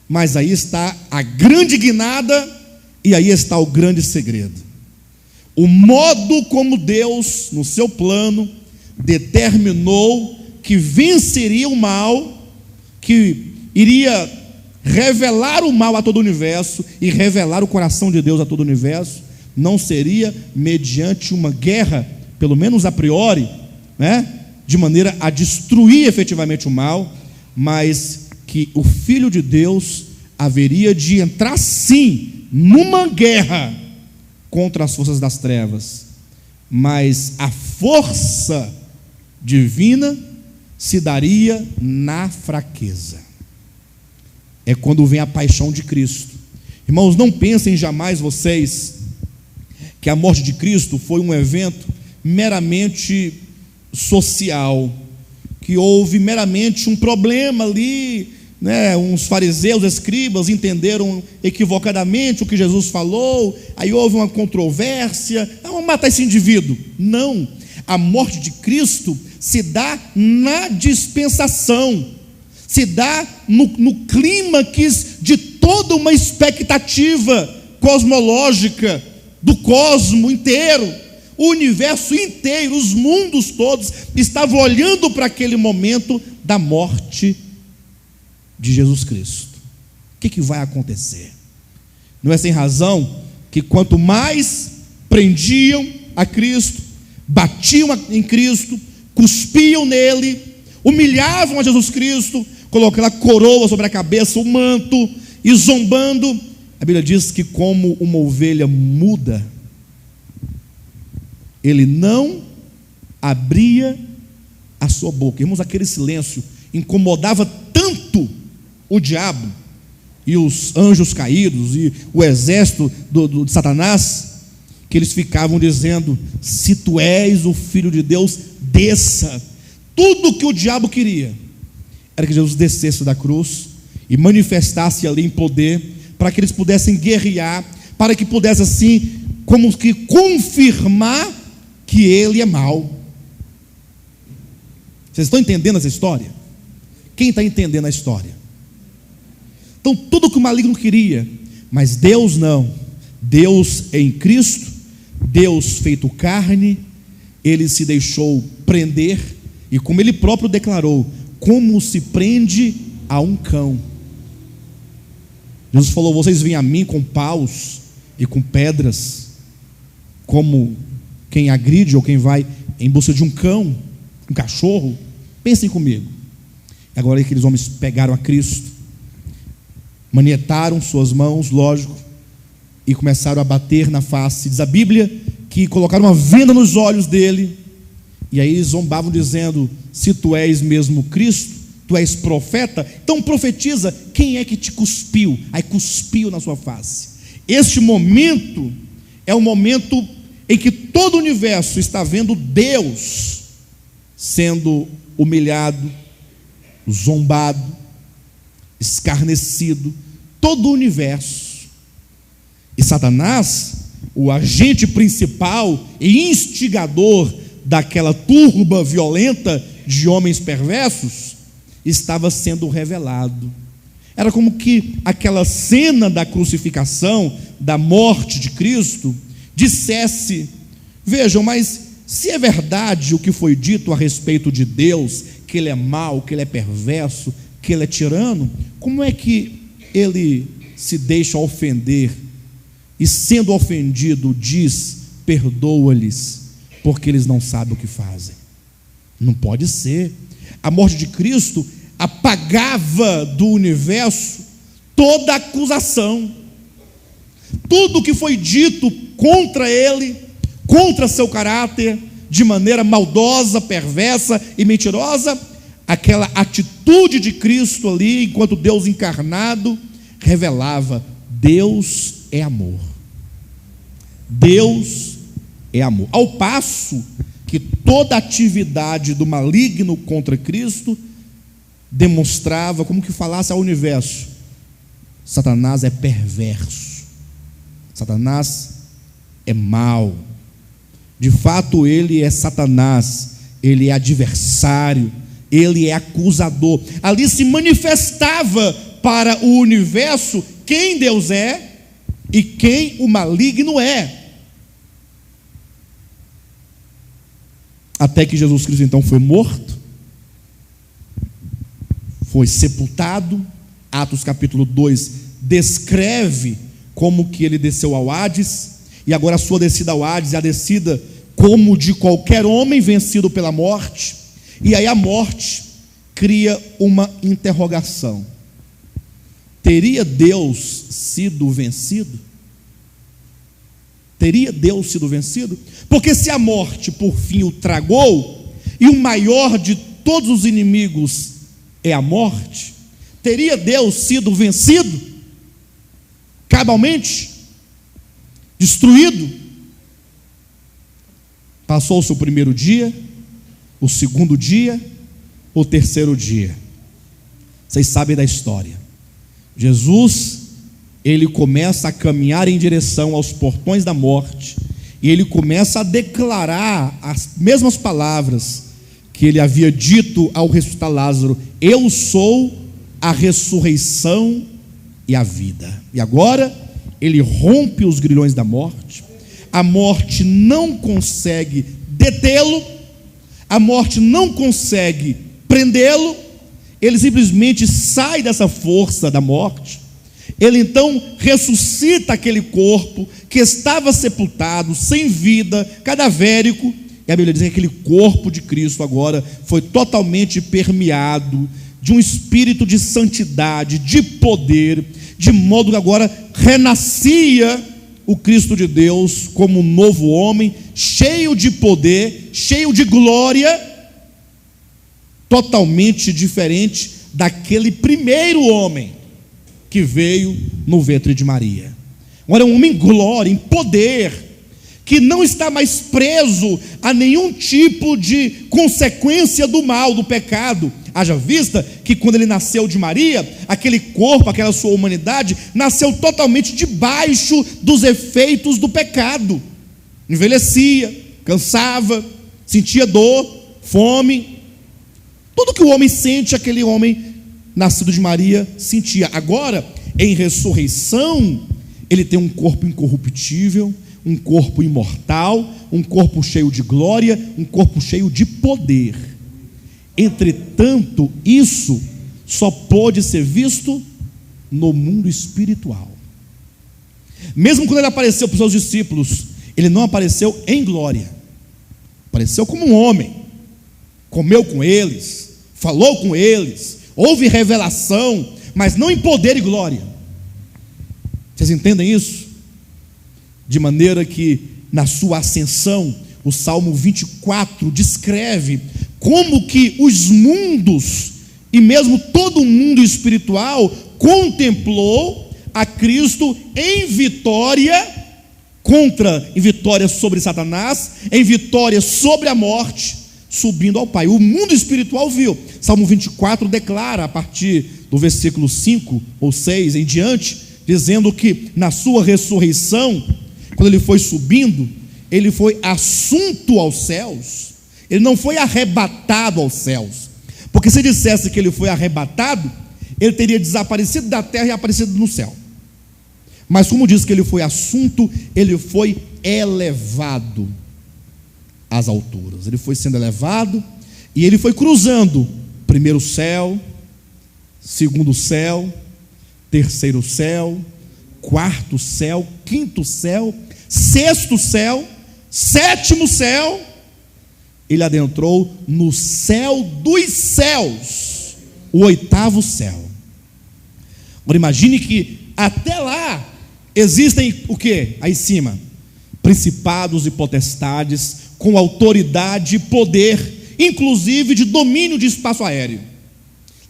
Mas aí está a grande guinada, e aí está o grande segredo. O modo como Deus, no seu plano, determinou que venceria o mal, que iria revelar o mal a todo o universo e revelar o coração de Deus a todo o universo, não seria mediante uma guerra, pelo menos a priori, né, de maneira a destruir efetivamente o mal, mas que o Filho de Deus haveria de entrar sim numa guerra contra as forças das trevas, mas a força divina se daria na fraqueza. É quando vem a paixão de Cristo. Irmãos, não pensem jamais vocês que a morte de Cristo foi um evento meramente social, que houve meramente um problema ali, né? Uns fariseus, escribas entenderam equivocadamente o que Jesus falou, aí houve uma controvérsia, vamos matar esse indivíduo. Não, a morte de Cristo se dá na dispensação, se dá no clímax de toda uma expectativa cosmológica do cosmo inteiro. O universo inteiro, os mundos todos estavam olhando para aquele momento da morte de Jesus Cristo. O que vai acontecer? Não é sem razão que quanto mais prendiam a Cristo, batiam em Cristo, cuspiam nele, humilhavam a Jesus Cristo, colocando a coroa sobre a cabeça, o manto, e zombando, a Bíblia diz que como uma ovelha muda, ele não abria a sua boca. Irmãos, aquele silêncio incomodava tanto o diabo e os anjos caídos e o exército de Satanás, que eles ficavam dizendo: se tu és o Filho de Deus, desça. Tudo que o diabo queria era que Jesus descesse da cruz e manifestasse ali em poder, para que eles pudessem guerrear, para que pudesse assim, como que confirmar que ele é mau. Vocês estão entendendo essa história? Quem está entendendo a história? Então, tudo que o maligno queria, mas Deus não. Deus em Cristo, Deus feito carne, ele se deixou prender, e como ele próprio declarou, como se prende a um cão. Jesus falou: vocês vêm a mim com paus e com pedras, como quem agride ou quem vai em busca de um cão, um cachorro. Pensem comigo. Agora aqueles homens pegaram a Cristo, manietaram suas mãos, lógico, e começaram a bater na face. Diz a Bíblia que colocaram uma venda nos olhos dele, e aí zombavam dizendo: se tu és mesmo Cristo, tu és profeta, então profetiza, quem é que te cuspiu? Aí cuspiu na sua face. Este momento é o momento em que todo o universo está vendo Deus sendo humilhado, zombado, escarnecido, todo o universo. E Satanás, o agente principal e instigador daquela turba violenta de homens perversos, estava sendo revelado. Era como que aquela cena da crucificação, da morte de Cristo, dissesse: vejam, mas se é verdade o que foi dito a respeito de Deus, que Ele é mau, que Ele é perverso, que Ele é tirano, como é que Ele se deixa ofender e, sendo ofendido, diz: perdoa-lhes, porque eles não sabem o que fazem? Não pode ser. A morte de Cristo apagava do universo toda acusação. Tudo que foi dito contra Ele, contra seu caráter, de maneira maldosa, perversa e mentirosa, aquela atitude de Cristo ali, enquanto Deus encarnado, revelava: Deus é amor. Deus é amor. Ao passo que toda atividade do maligno contra Cristo demonstrava, como que falasse ao universo: Satanás é perverso, Satanás é mau. De fato, ele é Satanás, ele é adversário, ele é acusador. Ali se manifestava para o universo quem Deus é e quem o maligno é. Até que Jesus Cristo então foi morto, foi sepultado. Atos capítulo 2 descreve como que ele desceu ao Hades, e agora a sua descida ao Hades é a descida como de qualquer homem vencido pela morte. E aí a morte cria uma interrogação: teria Deus sido vencido? Teria Deus sido vencido? Porque se a morte por fim o tragou, e o maior de todos os inimigos é a morte, teria Deus sido vencido? Cabalmente? Destruído? Passou-se o primeiro dia, o segundo dia, o terceiro dia. Vocês sabem da história. Jesus, ele começa a caminhar em direção aos portões da morte, e ele começa a declarar as mesmas palavras que ele havia dito ao ressuscitar Lázaro: eu sou a ressurreição e a vida. E agora ele rompe os grilhões da morte. A morte não consegue detê-lo, a morte não consegue prendê-lo. Ele simplesmente sai dessa força da morte. Ele então ressuscita aquele corpo que estava sepultado, sem vida, cadavérico. E a Bíblia diz que aquele corpo de Cristo agora foi totalmente permeado de um espírito de santidade, de poder, de modo que agora renascia o Cristo de Deus como um novo homem, cheio de poder, cheio de glória, totalmente diferente daquele primeiro homem que veio no ventre de Maria. Agora é um homem em glória, em poder, que não está mais preso a nenhum tipo de consequência do mal, do pecado. Haja vista que quando ele nasceu de Maria, aquele corpo, aquela sua humanidade, nasceu totalmente debaixo dos efeitos do pecado. Envelhecia, cansava, sentia dor, fome. Tudo que o homem sente, aquele homem nascido de Maria sentia. Agora, em ressurreição, ele tem um corpo incorruptível, um corpo imortal, um corpo cheio de glória, um corpo cheio de poder. Entretanto, isso só pode ser visto no mundo espiritual. Mesmo quando ele apareceu para os seus discípulos, ele não apareceu em glória, apareceu como um homem, comeu com eles, falou com eles, houve revelação, mas não em poder e glória. Vocês entendem isso? De maneira que na sua ascensão, o Salmo 24 descreve como que os mundos, e mesmo todo o mundo espiritual, contemplou a Cristo em vitória em vitória sobre Satanás, em vitória sobre a morte, subindo ao Pai. O mundo espiritual viu. Salmo 24 declara, a partir do versículo 5 ou 6 em diante, dizendo que na sua ressurreição, quando ele foi subindo, ele foi assunto aos céus. Ele não foi arrebatado aos céus, porque se dissesse que ele foi arrebatado, ele teria desaparecido da terra e aparecido no céu. Mas como diz que ele foi assunto, ele foi elevado às alturas. Ele foi sendo elevado e ele foi cruzando primeiro céu, segundo céu, terceiro céu, quarto céu, quinto céu, sexto céu, sétimo céu. Ele adentrou no céu dos céus, o oitavo céu. Agora imagine que até lá existem o que? Aí em cima, principados e potestades com autoridade e poder, inclusive de domínio de espaço aéreo.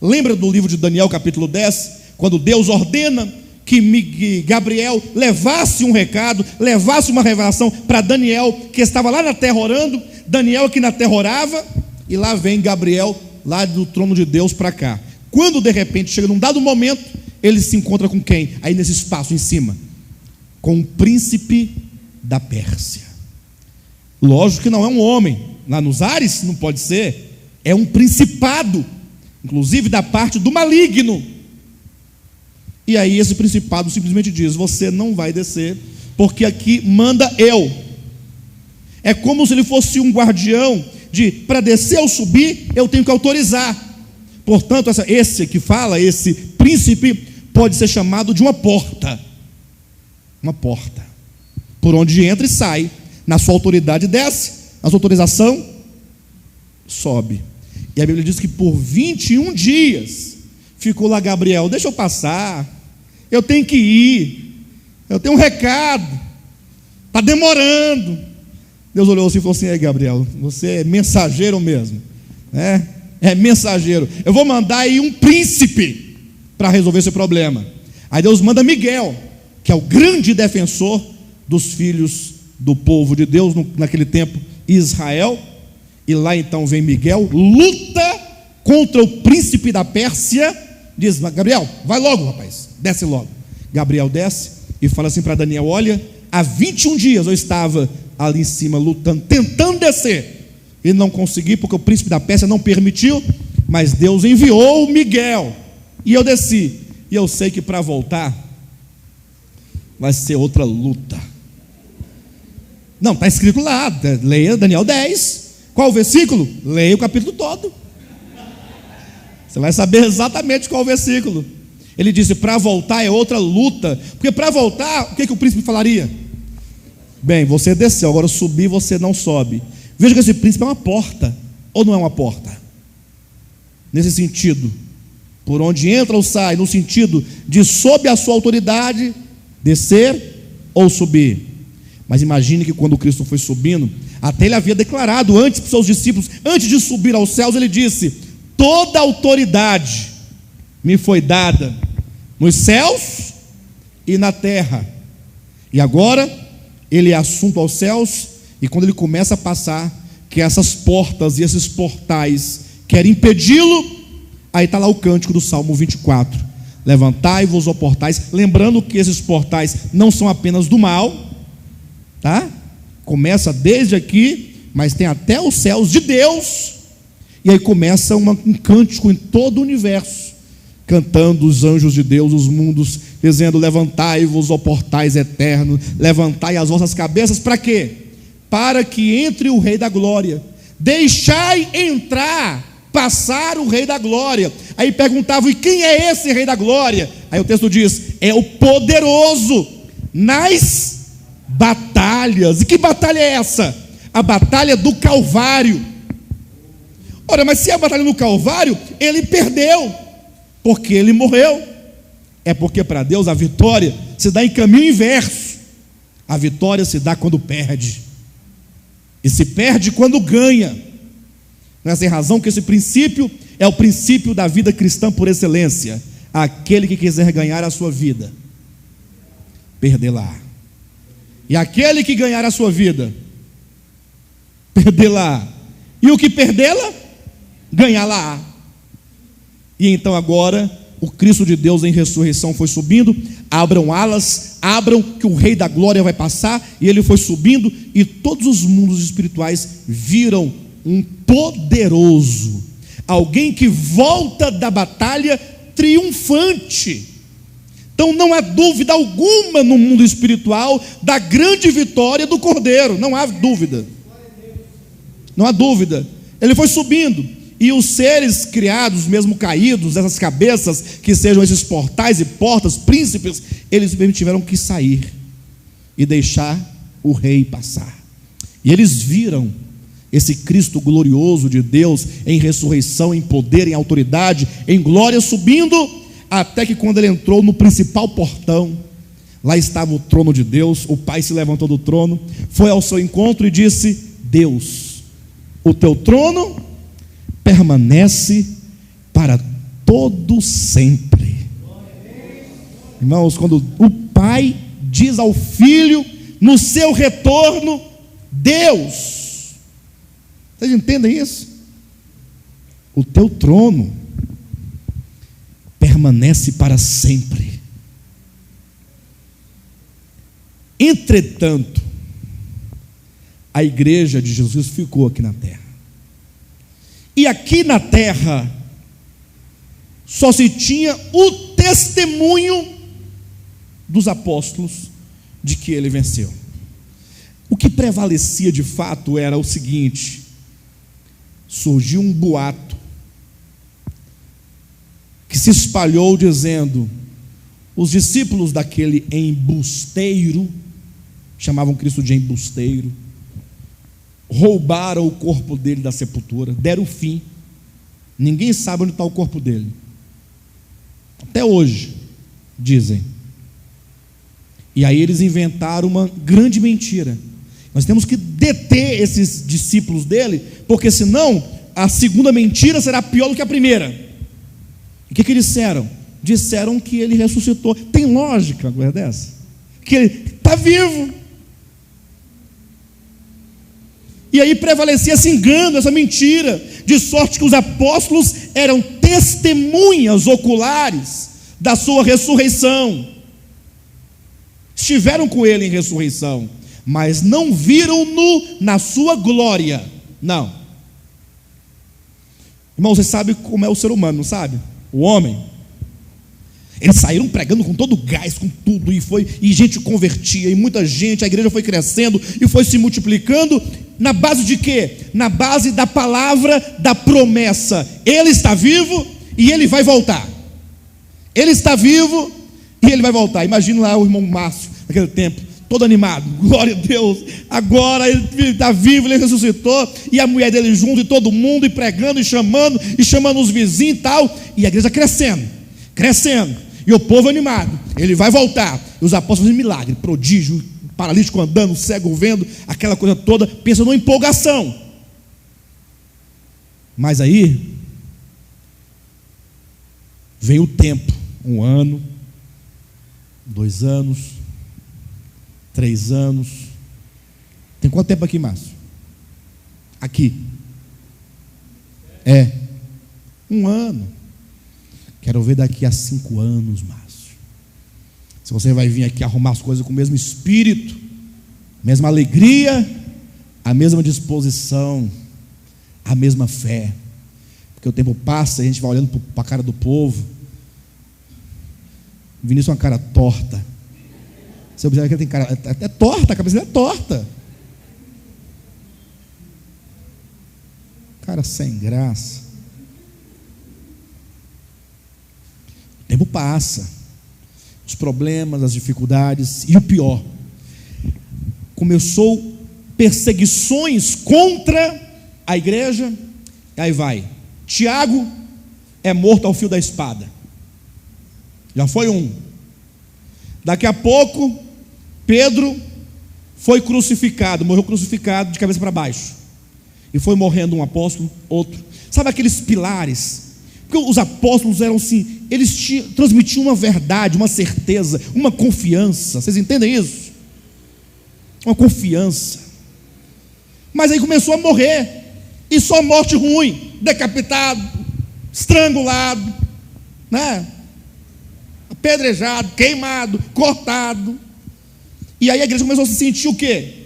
Lembra do livro de Daniel capítulo 10, quando Deus ordena que Gabriel levasse um recado, levasse uma revelação para Daniel, que estava lá na terra orando. Daniel aqui na terra orava, e lá vem Gabriel lá do trono de Deus para cá. Quando de repente chega num dado momento, ele se encontra com quem? Aí nesse espaço em cima, com o príncipe da Pérsia. Lógico que não é um homem, lá nos ares não pode ser, é um principado, inclusive da parte do maligno. E aí esse principado simplesmente diz: você não vai descer, porque aqui manda eu. É como se ele fosse um guardião de, para descer ou subir, eu tenho que autorizar. Portanto, esse que fala, esse príncipe, pode ser chamado de uma porta. Uma porta, por onde entra e sai. Na sua autoridade desce, na sua autorização sobe. E a Bíblia diz que por 21 dias ficou lá Gabriel: deixa eu passar, eu tenho que ir, eu tenho um recado, está demorando. Deus olhou assim e falou assim: é Gabriel, você é mensageiro mesmo, né? É mensageiro, eu vou mandar aí um príncipe para resolver esse problema. Aí Deus manda Miguel, que é o grande defensor dos filhos do povo de Deus, naquele tempo Israel. E lá então vem Miguel, luta contra o príncipe da Pérsia, diz: Gabriel, vai logo rapaz, desce logo. Gabriel desce e fala assim para Daniel: olha, há 21 dias eu estava ali em cima lutando, tentando descer, e não consegui, porque o príncipe da Pérsia não permitiu, mas Deus enviou Miguel, e eu desci, e eu sei que para voltar vai ser outra luta. Não, está escrito lá, leia Daniel 10, qual o versículo? Leia o capítulo todo, você vai saber exatamente qual o versículo. Ele disse: para voltar é outra luta, porque para voltar, o que o príncipe falaria? Bem, você desceu, agora subir você não sobe. Veja que esse príncipe é uma porta, ou não é uma porta? Nesse sentido, por onde entra ou sai, no sentido de sob a sua autoridade, descer ou subir. Mas imagine que quando Cristo foi subindo, até ele havia declarado antes para os seus discípulos, antes de subir aos céus, ele disse: toda autoridade me foi dada nos céus e na terra. E agora ele é assunto aos céus, e quando ele começa a passar, que essas portas e esses portais querem impedi-lo, aí está lá o cântico do Salmo 24: levantai-vos, ó portais. Lembrando que esses portais não são apenas do mal, tá? Começa desde aqui, mas tem até os céus de Deus. E aí começa um cântico em todo o universo, cantando os anjos de Deus, os mundos, dizendo: levantai-vos, ó portais eternos, levantai as vossas cabeças. Para quê? Para que entre o Rei da Glória. Deixai entrar, passar o Rei da Glória. Aí perguntavam: e quem é esse Rei da Glória? Aí o texto diz: é o poderoso nas batalhas. E que batalha é essa? A batalha do Calvário. Ora, mas se é a batalha no Calvário, ele perdeu, porque ele morreu. É porque para Deus a vitória se dá em caminho inverso. A vitória se dá quando perde, e se perde quando ganha. Não é sem razão que esse princípio é o princípio da vida cristã por excelência. Aquele que quiser ganhar a sua vida, perdê-la. E aquele que ganhar a sua vida, perdê-la. E o que perdê-la, ganhá-la. E então agora, o Cristo de Deus em ressurreição foi subindo. Abram alas, abram, que o Rei da Glória vai passar. E ele foi subindo, e todos os mundos espirituais viram um poderoso, alguém que volta da batalha triunfante. Então não há dúvida alguma no mundo espiritual da grande vitória do Cordeiro. Não há dúvida. Não há dúvida. Ele foi subindo, e os seres criados, mesmo caídos, essas cabeças que sejam esses portais e portas, príncipes, eles mesmo tiveram que sair e deixar o rei passar. E eles viram esse Cristo glorioso de Deus em ressurreição, em poder, em autoridade, em glória, subindo, até que quando ele entrou no principal portão, lá estava o trono de Deus. O Pai se levantou do trono, foi ao seu encontro e disse: Deus, o teu trono permanece para todo sempre. Irmãos, quando o Pai diz ao Filho no seu retorno, Deus, vocês entendem isso? O teu trono permanece para sempre. Entretanto, a igreja de Jesus ficou aqui na terra. E aqui na terra só se tinha o testemunho dos apóstolos de que ele venceu. O que prevalecia de fato era o seguinte: surgiu um boato que se espalhou dizendo: os discípulos daquele embusteiro, chamavam Cristo de embusteiro, roubaram o corpo dele da sepultura, deram o fim. Ninguém sabe onde está o corpo dele. Até hoje, dizem. E aí eles inventaram uma grande mentira. Nós temos que deter esses discípulos dele, porque senão a segunda mentira será pior do que a primeira. O que eles disseram? Disseram que ele ressuscitou. Tem lógica uma coisa dessa? Que ele está vivo. E aí prevalecia esse engano, essa mentira, de sorte que os apóstolos eram testemunhas oculares da sua ressurreição. Estiveram com ele em ressurreição, mas não viram-no na sua glória. Não. Irmão, você sabe como é o ser humano, não sabe? O homem. Eles saíram pregando com todo o gás, com tudo, e gente convertia, e muita gente, a igreja foi crescendo e foi se multiplicando. Na base de quê? Na base da palavra da promessa. Ele está vivo e ele vai voltar. Ele está vivo e ele vai voltar. Imagina lá o irmão Márcio, naquele tempo, todo animado: glória a Deus, agora ele está vivo, ele ressuscitou. E a mulher dele junto, e todo mundo, e pregando, e chamando os vizinhos e tal. E a igreja crescendo, e o povo animado. Ele vai voltar. E os apóstolos fazendo milagre, prodígio, paralítico andando, cego vendo, aquela coisa toda, pensa numa empolgação. Mas aí veio o tempo, 1 ano, 2 anos, 3 anos. Tem quanto tempo aqui, Márcio? Aqui 1 ano. Quero ver daqui a 5 anos, Márcio. Se você vai vir aqui arrumar as coisas com o mesmo espírito, mesma alegria, a mesma disposição, a mesma fé. Porque o tempo passa e a gente vai olhando para a cara do povo. O Vinícius é uma cara torta. Você observa que ele tem cara até torta, a cabeça dele é torta. Cara sem graça. O tempo passa, os problemas, as dificuldades, e o pior, começou perseguições contra a igreja. E aí vai, Tiago é morto ao fio da espada. Já foi um. Daqui a pouco Pedro foi crucificado, morreu crucificado de cabeça para baixo. E foi morrendo um apóstolo, outro. Sabe aqueles pilares? Porque os apóstolos eram assim, eles transmitiam uma verdade, uma certeza, uma confiança. Vocês entendem isso? uma confiança. Mas aí começou a morrer, e só morte ruim, decapitado, estrangulado, né? Apedrejado, queimado, cortado. E aí a igreja começou a se sentir o quê?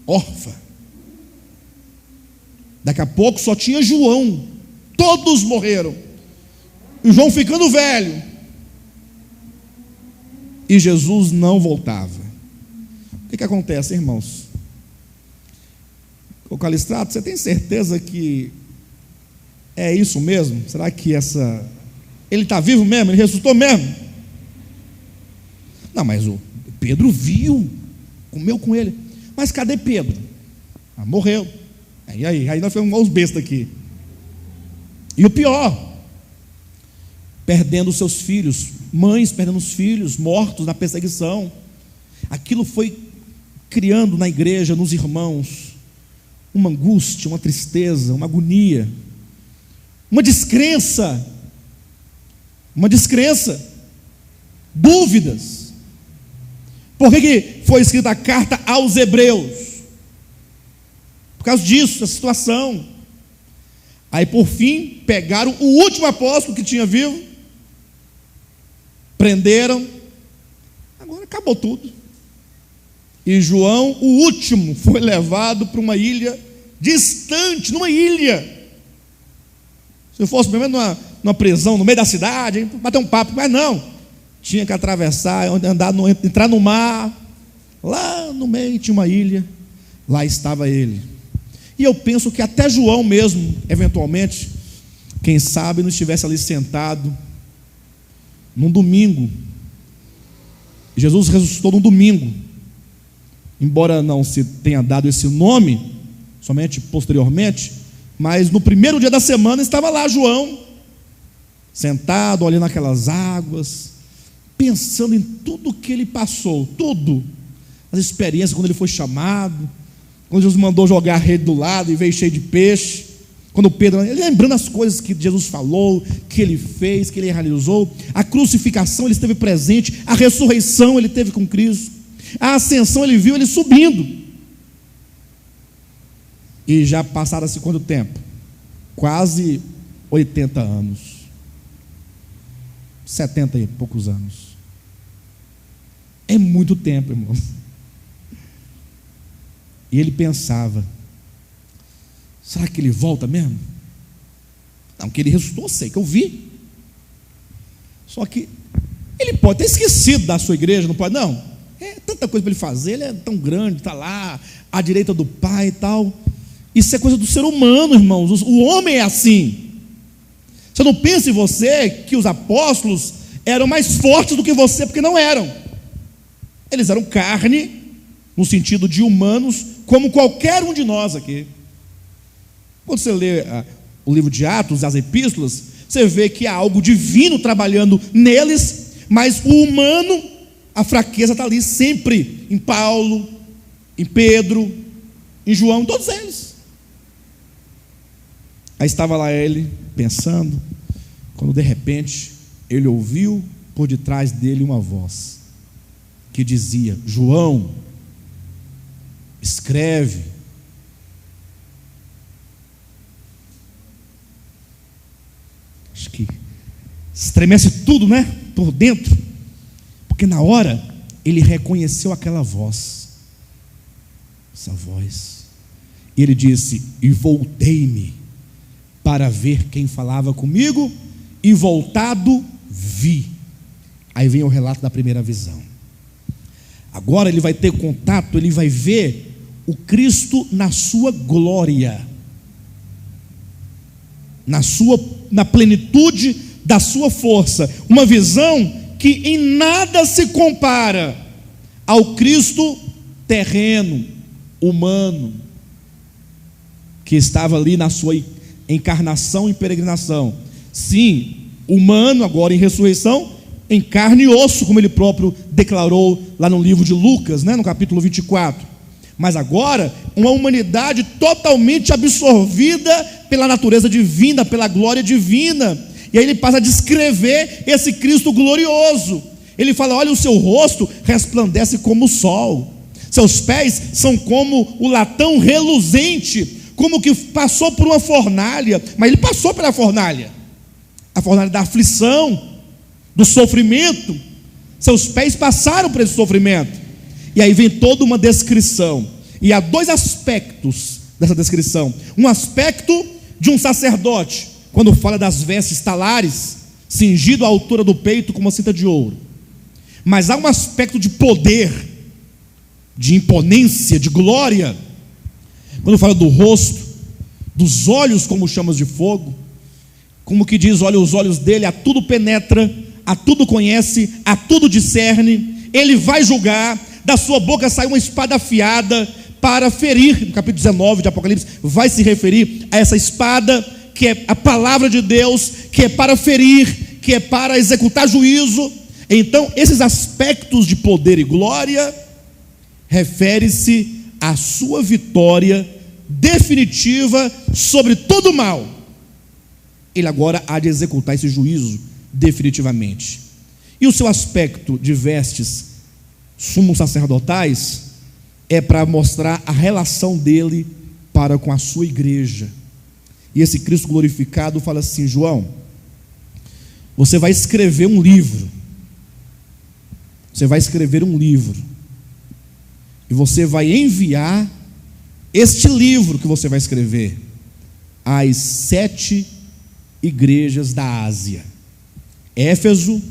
Órfã. Daqui a pouco só tinha João, todos morreram, e João ficando velho, e Jesus não voltava. O que acontece, irmãos? O Calistrato, você tem certeza que é isso mesmo? Será que ele está vivo mesmo? Ele ressuscitou mesmo? Não, mas o Pedro viu, comeu com ele. Mas cadê Pedro? Morreu. Aí nós fomos aos bestas aqui. E o pior, perdendo seus filhos, mães perdendo os filhos, mortos na perseguição. Aquilo foi criando na igreja, nos irmãos, uma angústia, uma tristeza, uma agonia, uma descrença, dúvidas. Por que foi escrita a carta aos Hebreus? Por causa disso, a situação. Aí por fim, pegaram o último apóstolo que tinha vivo, prenderam, agora acabou tudo. E João, o último, foi levado para uma ilha distante, numa ilha. Se fosse pelo menos numa prisão no meio da cidade, bater um papo, mas não, tinha que atravessar, entrar no mar, lá no meio tinha uma ilha, lá estava ele. E eu penso que até João mesmo, eventualmente, quem sabe não estivesse ali sentado, num domingo. Jesus ressuscitou num domingo, embora não se tenha dado esse nome, somente posteriormente, mas no primeiro dia da semana estava lá João, sentado, olhando aquelas águas, pensando em tudo que ele passou, tudo, as experiências quando ele foi chamado, quando Jesus mandou jogar a rede do lado e veio cheio de peixe, quando Pedro, ele lembrando as coisas que Jesus falou, que ele fez, que ele realizou, a crucificação ele esteve presente, a ressurreição ele teve com Cristo, a ascensão ele viu ele subindo. E já passaram-se quanto tempo? Quase 80 anos, 70 e poucos anos. É muito tempo, irmãos. E ele pensava: será que ele volta mesmo? Não, que ele ressuscitou, sei que eu vi. Só que ele pode ter esquecido da sua igreja, não pode? Não, é tanta coisa para ele fazer, ele é tão grande, está lá à direita do Pai e tal. Isso é coisa do ser humano, irmãos. O homem é assim. Você não pensa em você que os apóstolos eram mais fortes do que você, porque não eram. Eles eram carne, no sentido de humanos, como qualquer um de nós aqui. Quando você lê o livro de Atos, as epístolas, você vê que há algo divino trabalhando neles, mas o humano, a fraqueza está ali sempre, em Paulo, em Pedro, em João, em todos eles. Aí estava lá ele, pensando, quando de repente, ele ouviu por detrás dele uma voz, que dizia: João, escreve. Acho que estremece tudo, né? Por dentro. Porque na hora ele reconheceu aquela voz. Essa voz. E ele disse: e voltei-me para ver quem falava comigo, e voltado vi. Aí vem o relato da primeira visão. Agora ele vai ter contato, ele vai ver o Cristo na sua glória, na plenitude da sua força, uma visão que em nada se compara ao Cristo terreno, humano, que estava ali na sua encarnação e peregrinação. Sim, humano agora em ressurreição, em carne e osso, como ele próprio declarou lá no livro de Lucas, né, no capítulo 24. Mas agora, uma humanidade totalmente absorvida pela natureza divina, pela glória divina. E aí ele passa a descrever esse Cristo glorioso, Ele fala: olha, o seu rosto resplandece como o sol, seus pés são como o latão reluzente, como que passou por uma fornalha. Mas ele passou pela fornalha, a fornalha da aflição, do sofrimento. Seus pés passaram por esse sofrimento. E aí vem toda uma descrição, e há dois aspectos dessa descrição. Um aspecto de um sacerdote, quando fala das vestes talares, cingido à altura do peito com uma cinta de ouro. Mas há um aspecto de poder, de imponência, de glória, quando fala do rosto, dos olhos como chamas de fogo, como que diz: olha, os olhos dele a tudo penetra, a tudo conhece, a tudo discerne. Ele vai julgar, da sua boca sai uma espada afiada para ferir. No capítulo 19 de Apocalipse vai se referir a essa espada, que é a palavra de Deus, que é para ferir, que é para executar juízo. Então, esses aspectos de poder e glória refere-se à sua vitória definitiva sobre todo o mal. Ele agora há de executar esse juízo definitivamente. E o seu aspecto de vestes sumos sacerdotais é para mostrar a relação dele para com a sua igreja. E esse Cristo glorificado fala assim: João, você vai escrever um livro. Você vai escrever um livro. E você vai enviar este livro que você vai escrever às 7 igrejas da Ásia: Éfeso,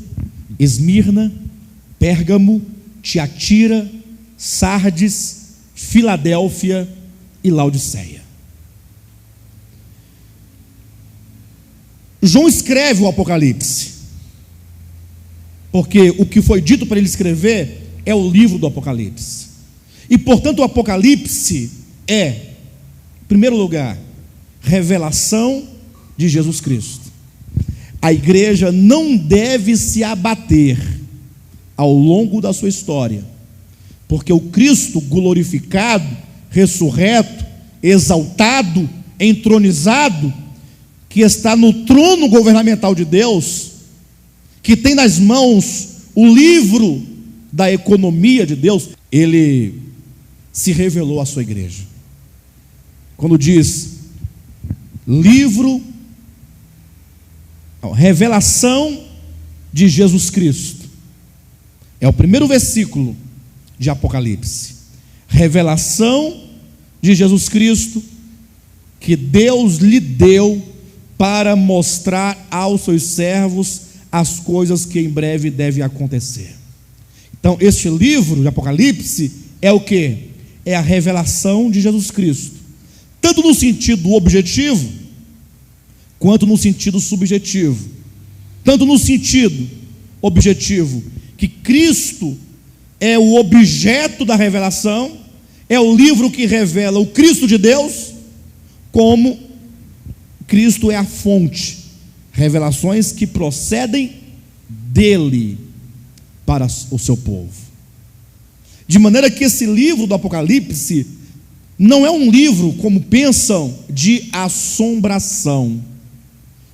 Esmirna, Pérgamo, Tiatira, Sardes, Filadélfia e Laodiceia. João escreve o Apocalipse, porque o que foi dito para ele escrever é o livro do Apocalipse. E portanto o Apocalipse é, em primeiro lugar, revelação de Jesus Cristo. A igreja não deve se abater ao longo da sua história, porque o Cristo glorificado, ressurreto, exaltado, entronizado, que está no trono governamental de Deus, que tem nas mãos o livro da economia de Deus, ele se revelou à sua igreja. Quando diz livro, revelação de Jesus Cristo, é o primeiro versículo de Apocalipse. Revelação de Jesus Cristo, que Deus lhe deu para mostrar aos seus servos as coisas que em breve devem acontecer. Então, este livro de Apocalipse é o que? É a revelação de Jesus Cristo, tanto no sentido objetivo, quanto no sentido subjetivo. Tanto no sentido objetivo, que Cristo é o objeto da revelação, é o livro que revela o Cristo de Deus, como Cristo é a fonte, revelações que procedem dele para o seu povo. De maneira que esse livro do Apocalipse não é um livro, como pensam, de assombração,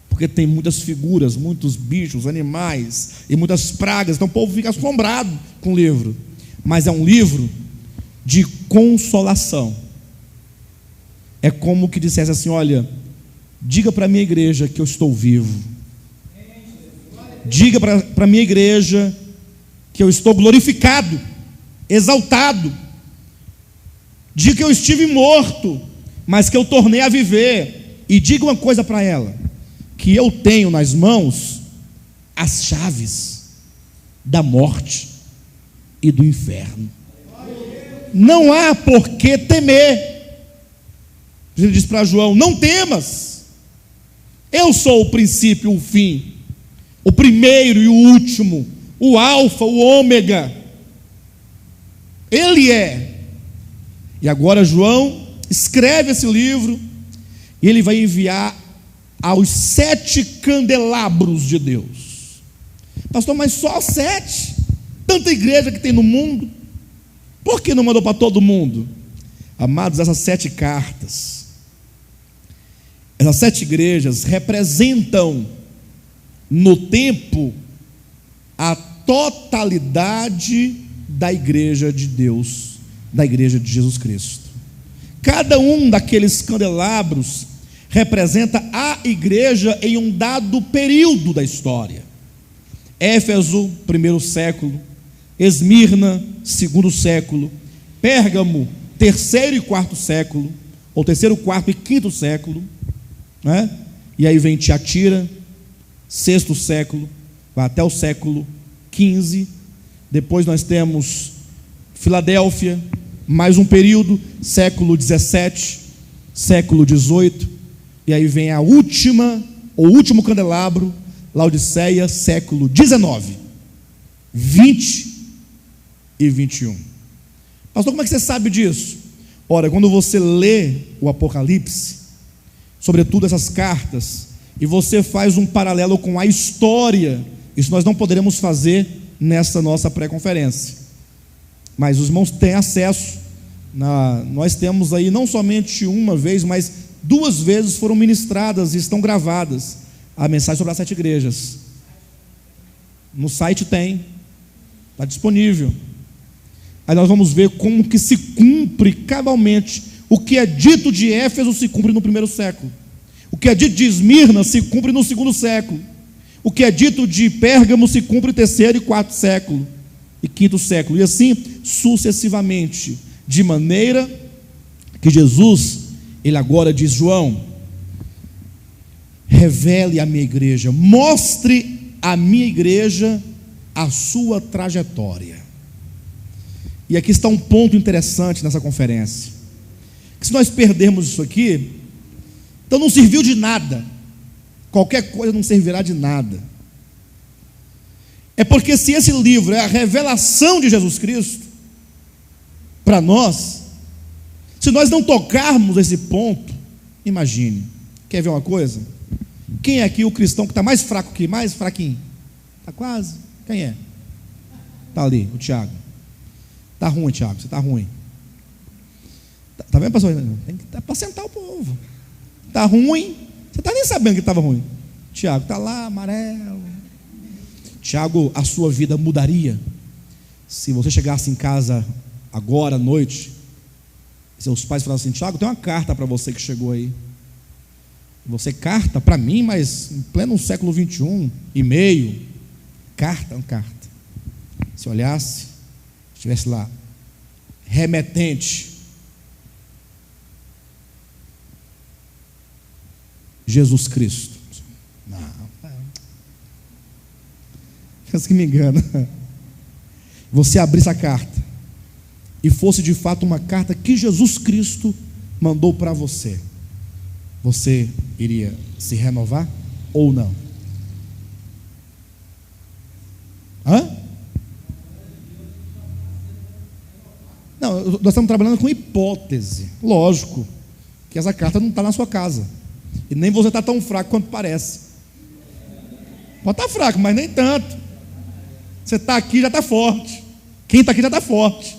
porque tem muitas figuras, muitos bichos, animais e muitas pragas, então o povo fica assombrado com o livro. Mas é um livro de consolação. É como que dissesse assim: olha, diga para a minha igreja que eu estou vivo. Diga para a minha igreja que eu estou glorificado, exaltado. Diga que eu estive morto, mas que eu tornei a viver. E diga uma coisa para ela: que eu tenho nas mãos as chaves da morte e do inferno. Não há por que temer. Ele diz para João: não temas, eu sou o princípio e o fim, o primeiro e o último, o alfa, o ômega. Ele é. E agora João escreve esse livro, e ele vai enviar aos 7 candelabros de Deus. Pastor, mas só 7? Tanta igreja que tem no mundo, por que não mandou para todo mundo? Amados, essas 7 cartas, essas 7 igrejas representam no tempo a totalidade da igreja de Deus, da igreja de Jesus Cristo. Cada um daqueles candelabros representa a igreja em um dado período da história. Éfeso, primeiro século; Esmirna, segundo século; Pérgamo, terceiro e quarto século, ou terceiro, quarto e quinto século, né? E aí vem Tiatira, sexto século, vai até o século XV. Depois nós temos Filadélfia, mais um período, século XVII, século XVIII, e aí vem o último candelabro, Laodiceia, século XIX, XX e XXI. Pastor, como é que você sabe disso? Ora, quando você lê o Apocalipse, sobretudo essas cartas, e você faz um paralelo com a história, isso nós não poderemos fazer nessa nossa pré-conferência, mas os irmãos têm acesso. Nós temos aí não somente uma vez, mas 2 vezes foram ministradas e estão gravadas a mensagem sobre as 7 igrejas. No site tem, está disponível. Aí nós vamos ver como que se cumpre cabalmente. O que é dito de Éfeso se cumpre no primeiro século, o que é dito de Esmirna se cumpre no segundo século, o que é dito de Pérgamo se cumpre no terceiro e quarto século e quinto século, e assim sucessivamente, de maneira que Jesus, ele agora diz: João, revele à minha igreja, mostre à minha igreja a sua trajetória. E aqui está um ponto interessante nessa conferência, que se nós perdermos isso aqui, então não serviu de nada, qualquer coisa não servirá de nada. É porque se esse livro é a revelação de Jesus Cristo para nós, se nós não tocarmos esse ponto, imagine. Quer ver uma coisa? Quem é aqui o cristão que está mais fraco que mais fraquinho? Está quase? Quem é? Está ali, o Tiago. Está ruim, Tiago, você está ruim. Está vendo, pastor? Tem que apacentar o povo. Está ruim, você está nem sabendo que estava ruim. Tiago está lá, amarelo. Tiago, a sua vida mudaria se você chegasse em casa agora à noite, seus pais falassem assim: Tiago, tem uma carta para você que chegou aí. Você, carta para mim, mas em pleno século XXI e meio, carta. Se olhasse, estivesse lá, remetente, Jesus Cristo. Não, pensa que me engana. Você abrisse a carta e fosse de fato uma carta que Jesus Cristo mandou para você, você iria se renovar ou não? Não, nós estamos trabalhando com hipótese. Lógico que essa carta não está na sua casa, e nem você está tão fraco quanto parece. Pode estar fraco, mas nem tanto. Você está aqui, já está forte. Quem está aqui já está forte,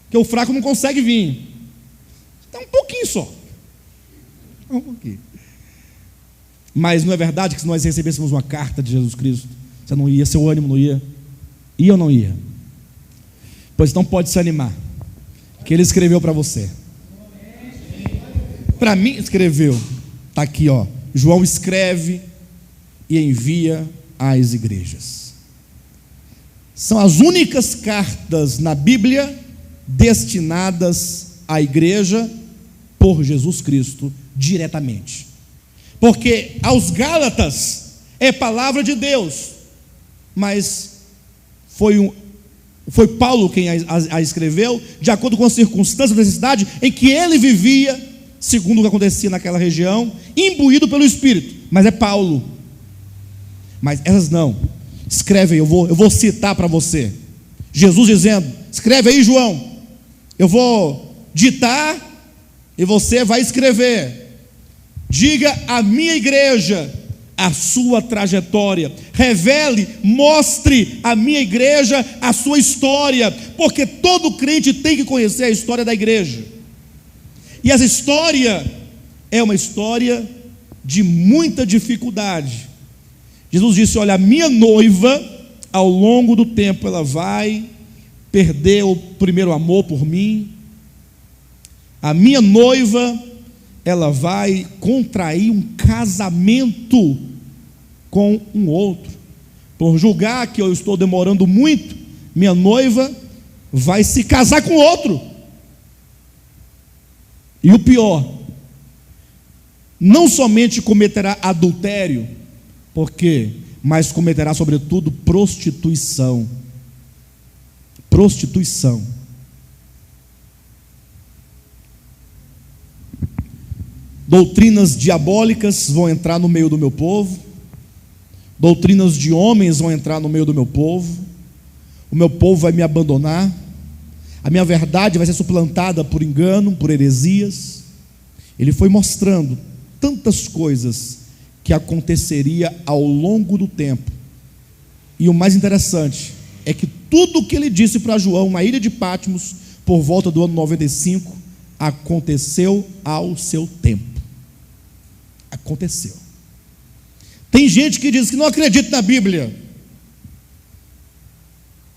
porque o fraco não consegue vir. Está um pouquinho só, um pouquinho. Mas não é verdade que se nós recebêssemos uma carta de Jesus Cristo, você não ia, seu ânimo não ia? Ia ou não ia? Pois então pode se animar, que ele escreveu para você. Para mim escreveu. Está aqui, ó. João escreve e envia às igrejas. São as únicas cartas na Bíblia destinadas à igreja por Jesus Cristo diretamente. Porque aos Gálatas é palavra de Deus, mas foi Paulo quem a escreveu, de acordo com as circunstâncias da necessidade em que ele vivia, segundo o que acontecia naquela região, imbuído pelo Espírito. Mas é Paulo. Mas essas não. Escreve aí, eu vou citar para você. Jesus dizendo: escreve aí, João. Eu vou ditar e você vai escrever. Diga à minha igreja a sua trajetória. Revele, mostre à minha igreja a sua história, porque todo crente tem que conhecer a história da igreja. E essa história é uma história de muita dificuldade. Jesus disse: olha, a minha noiva ao longo do tempo, ela vai perder o primeiro amor por mim. A minha noiva, ela vai contrair um casamento com um outro. Por julgar que eu estou demorando muito, minha noiva vai se casar com outro. E o pior, não somente cometerá adultério, mas cometerá sobretudo prostituição. Prostituição. Doutrinas diabólicas vão entrar no meio do meu povo. Doutrinas de homens vão entrar no meio do meu povo. O meu povo vai me abandonar. A minha verdade vai ser suplantada por engano, por heresias. Ele foi mostrando tantas coisas que aconteceria ao longo do tempo. E o mais interessante é que tudo o que ele disse para João na ilha de Patmos, por volta do ano 95, aconteceu ao seu tempo. Aconteceu. Tem gente que diz que não acredita na Bíblia.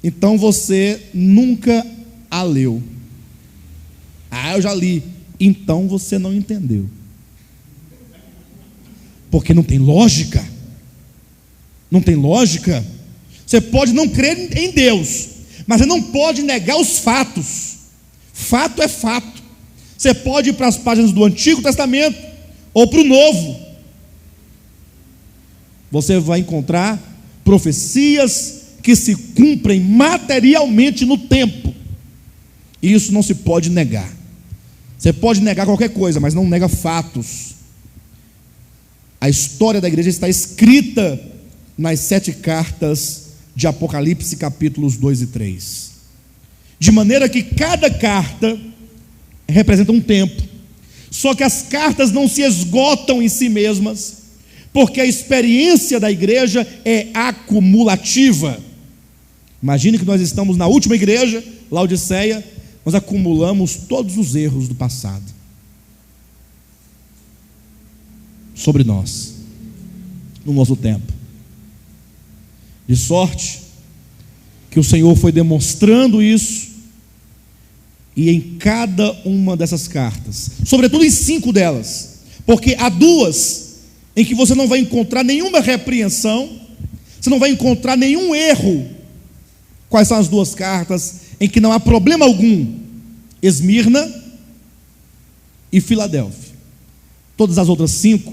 Então você nunca a leu. Eu já li. Então você não entendeu. Porque não tem lógica. Não tem lógica. Você pode não crer em Deus, mas você não pode negar os fatos. Fato é fato. Você pode ir para as páginas do Antigo Testamento ou para o Novo. Você vai encontrar profecias que se cumprem materialmente no tempo. E isso não se pode negar. Você pode negar qualquer coisa, mas não nega fatos. A história da igreja está escrita nas 7 cartas de Apocalipse, capítulos 2 e 3. De maneira que cada carta representa um tempo. Só que as cartas não se esgotam em si mesmas, porque a experiência da igreja é acumulativa. Imagine que nós estamos na última igreja, Laodiceia. Nós acumulamos todos os erros do passado sobre nós, no nosso tempo. De sorte que o Senhor foi demonstrando isso, e em cada uma dessas cartas, sobretudo em 5 delas, porque há 2 em que você não vai encontrar nenhuma repreensão, você não vai encontrar nenhum erro. Quais são as 2 cartas em que não há problema algum? Esmirna e Filadélfia. Todas as outras 5,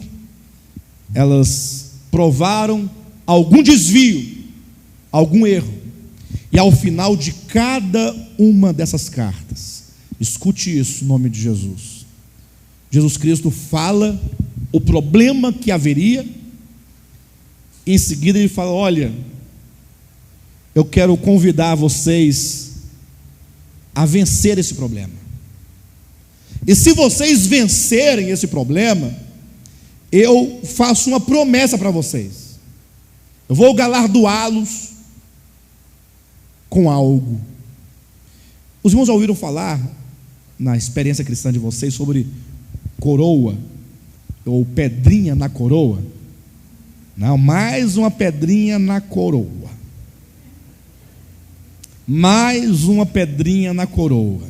elas provaram algum desvio, algum erro. E ao final de cada uma dessas cartas, escute isso em nome de Jesus, Jesus Cristo fala o problema que haveria, e em seguida ele fala: olha, eu quero convidar vocês a vencer esse problema. E se vocês vencerem esse problema, eu faço uma promessa para vocês. Eu vou galardoá-los com algo. Os irmãos já ouviram falar, na experiência cristã de vocês, sobre coroa, ou pedrinha na coroa? Não, mais uma pedrinha na coroa. Mais uma pedrinha na coroa.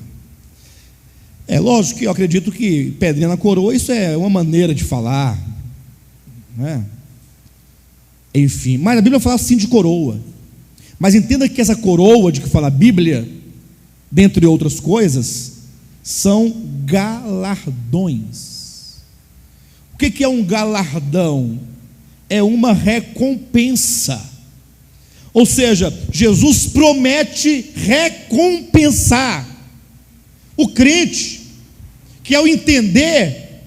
É lógico que eu acredito que pedrinha na coroa, isso é uma maneira de falar, né? Enfim, mas a Bíblia fala assim de coroa. Mas entenda que essa coroa de que fala a Bíblia, dentre outras coisas, são galardões. O que é um galardão? É uma recompensa. Ou seja, Jesus promete recompensar o crente, que ao entender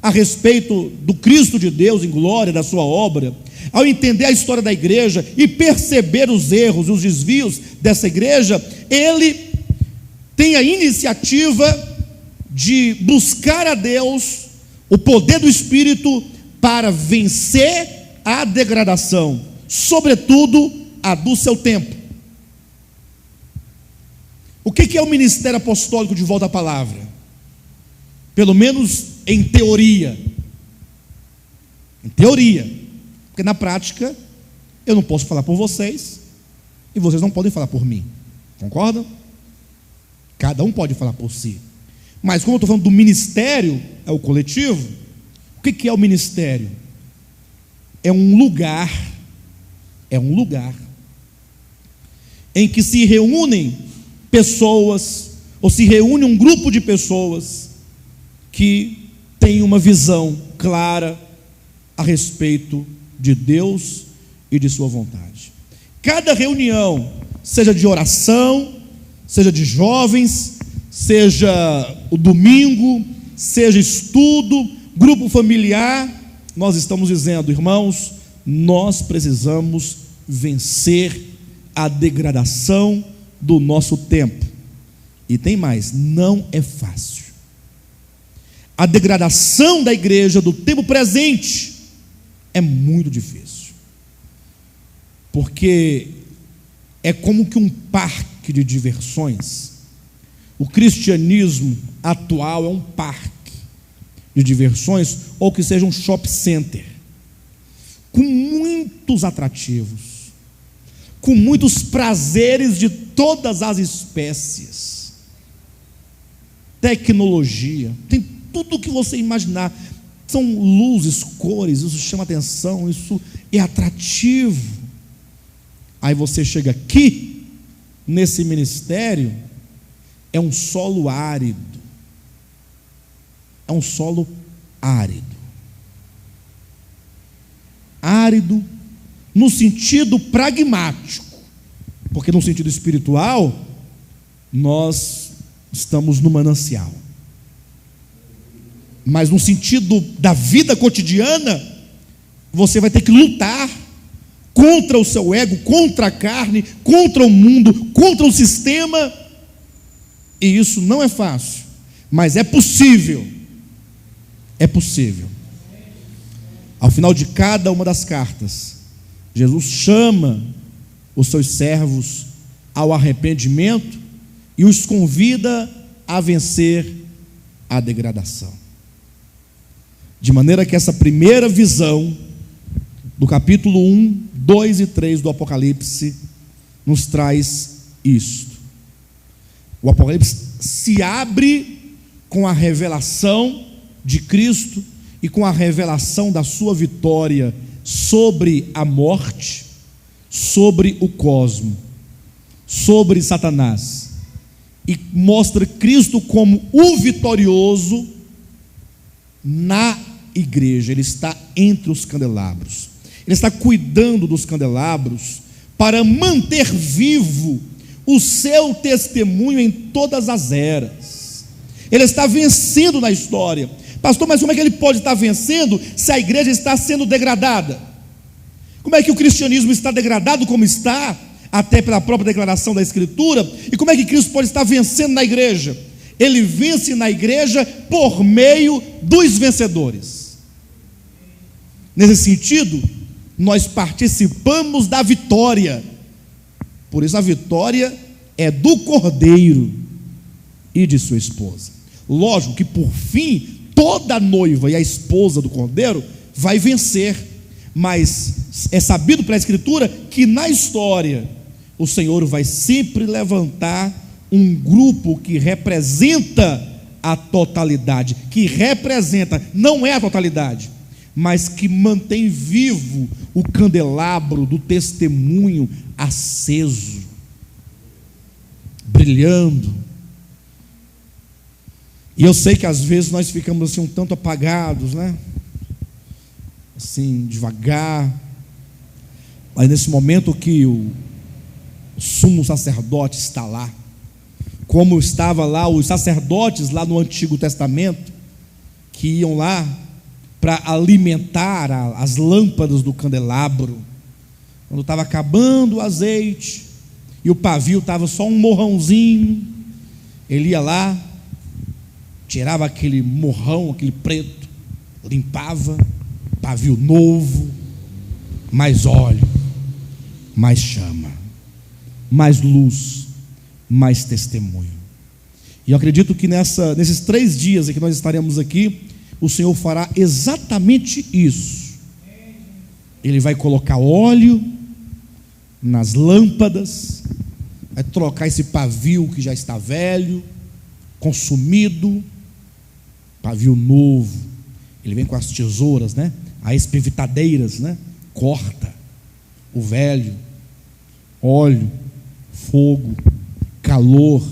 a respeito do Cristo de Deus em glória, da sua obra, ao entender a história da igreja e perceber os erros, os desvios dessa igreja, ele tem a iniciativa de buscar a Deus, o poder do Espírito, para vencer a degradação, sobretudo a do seu tempo. O que é o ministério apostólico de volta à palavra? Pelo menos em teoria. Em teoria. Porque na prática, eu não posso falar por vocês, e vocês não podem falar por mim. Concordam? Cada um pode falar por si. Mas como eu estou falando do ministério, é o coletivo. O que é o ministério? É um lugar em que se reúnem pessoas, ou se reúne um grupo de pessoas que tem uma visão clara a respeito de Deus e de sua vontade. Cada reunião, seja de oração, seja de jovens, seja o domingo, seja estudo, grupo familiar, nós estamos dizendo, irmãos, nós precisamos vencer a degradação do nosso tempo. E tem mais, não é fácil. A degradação da igreja do tempo presente é muito difícil, porque é como que um parque de diversões. O cristianismo atual é um parque de diversões, ou que seja um shopping center, com muitos atrativos, com muitos prazeres de todas as espécies, tecnologia, tem tudo o que você imaginar, são luzes, cores, isso chama atenção, isso é atrativo. Aí você chega aqui, nesse ministério, é um solo árido, é um solo árido, árido no sentido pragmático, porque no sentido espiritual, nós estamos no manancial, mas no sentido da vida cotidiana, você vai ter que lutar contra o seu ego, contra a carne, contra o mundo, contra o sistema, e isso não é fácil, mas é possível. É possível. Ao final de cada uma das cartas, Jesus chama os seus servos ao arrependimento e os convida a vencer a degradação. De maneira que essa primeira visão do capítulo 1, 2 e 3 do Apocalipse nos traz isto. O Apocalipse se abre com a revelação de Cristo e com a revelação da sua vitória sobre a morte, sobre o cosmo, sobre Satanás, e mostra Cristo como o vitorioso na igreja. Ele está entre os candelabros, ele está cuidando dos candelabros para manter vivo o seu testemunho em todas as eras. Ele está vencendo na história. Pastor, mas como é que ele pode estar vencendo se a igreja está sendo degradada? Como é que o cristianismo está degradado como está, até pela própria declaração da Escritura? E como é que Cristo pode estar vencendo na igreja? Ele vence na igreja por meio dos vencedores. Nesse sentido, nós participamos da vitória. Por isso a vitória é do Cordeiro e de sua esposa. Lógico que por fim toda a noiva e a esposa do Cordeiro vai vencer, mas é sabido pela Escritura que na história o Senhor vai sempre levantar um grupo que representa a totalidade, que representa, não é a totalidade, mas que mantém vivo o candelabro do testemunho aceso, brilhando. E eu sei que às vezes nós ficamos assim um tanto apagados, né? Assim, devagar. Mas nesse momento que o sumo sacerdote está lá, como estava lá os sacerdotes lá no Antigo Testamento, que iam lá para alimentar as lâmpadas do candelabro, quando estava acabando o azeite e o pavio estava só um morrãozinho, ele ia lá, tirava aquele morrão, aquele preto, limpava, pavio novo, mais óleo, mais chama, mais luz, mais testemunho. E eu acredito que nesses 3 dias em que nós estaremos aqui, o Senhor fará exatamente isso. Ele vai colocar óleo nas lâmpadas, vai trocar esse pavio que já está velho, consumido, pavio novo. Ele vem com as tesouras, né? As espivitadeiras, né? Corta o velho, óleo, fogo, calor,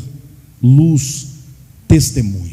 luz, testemunho.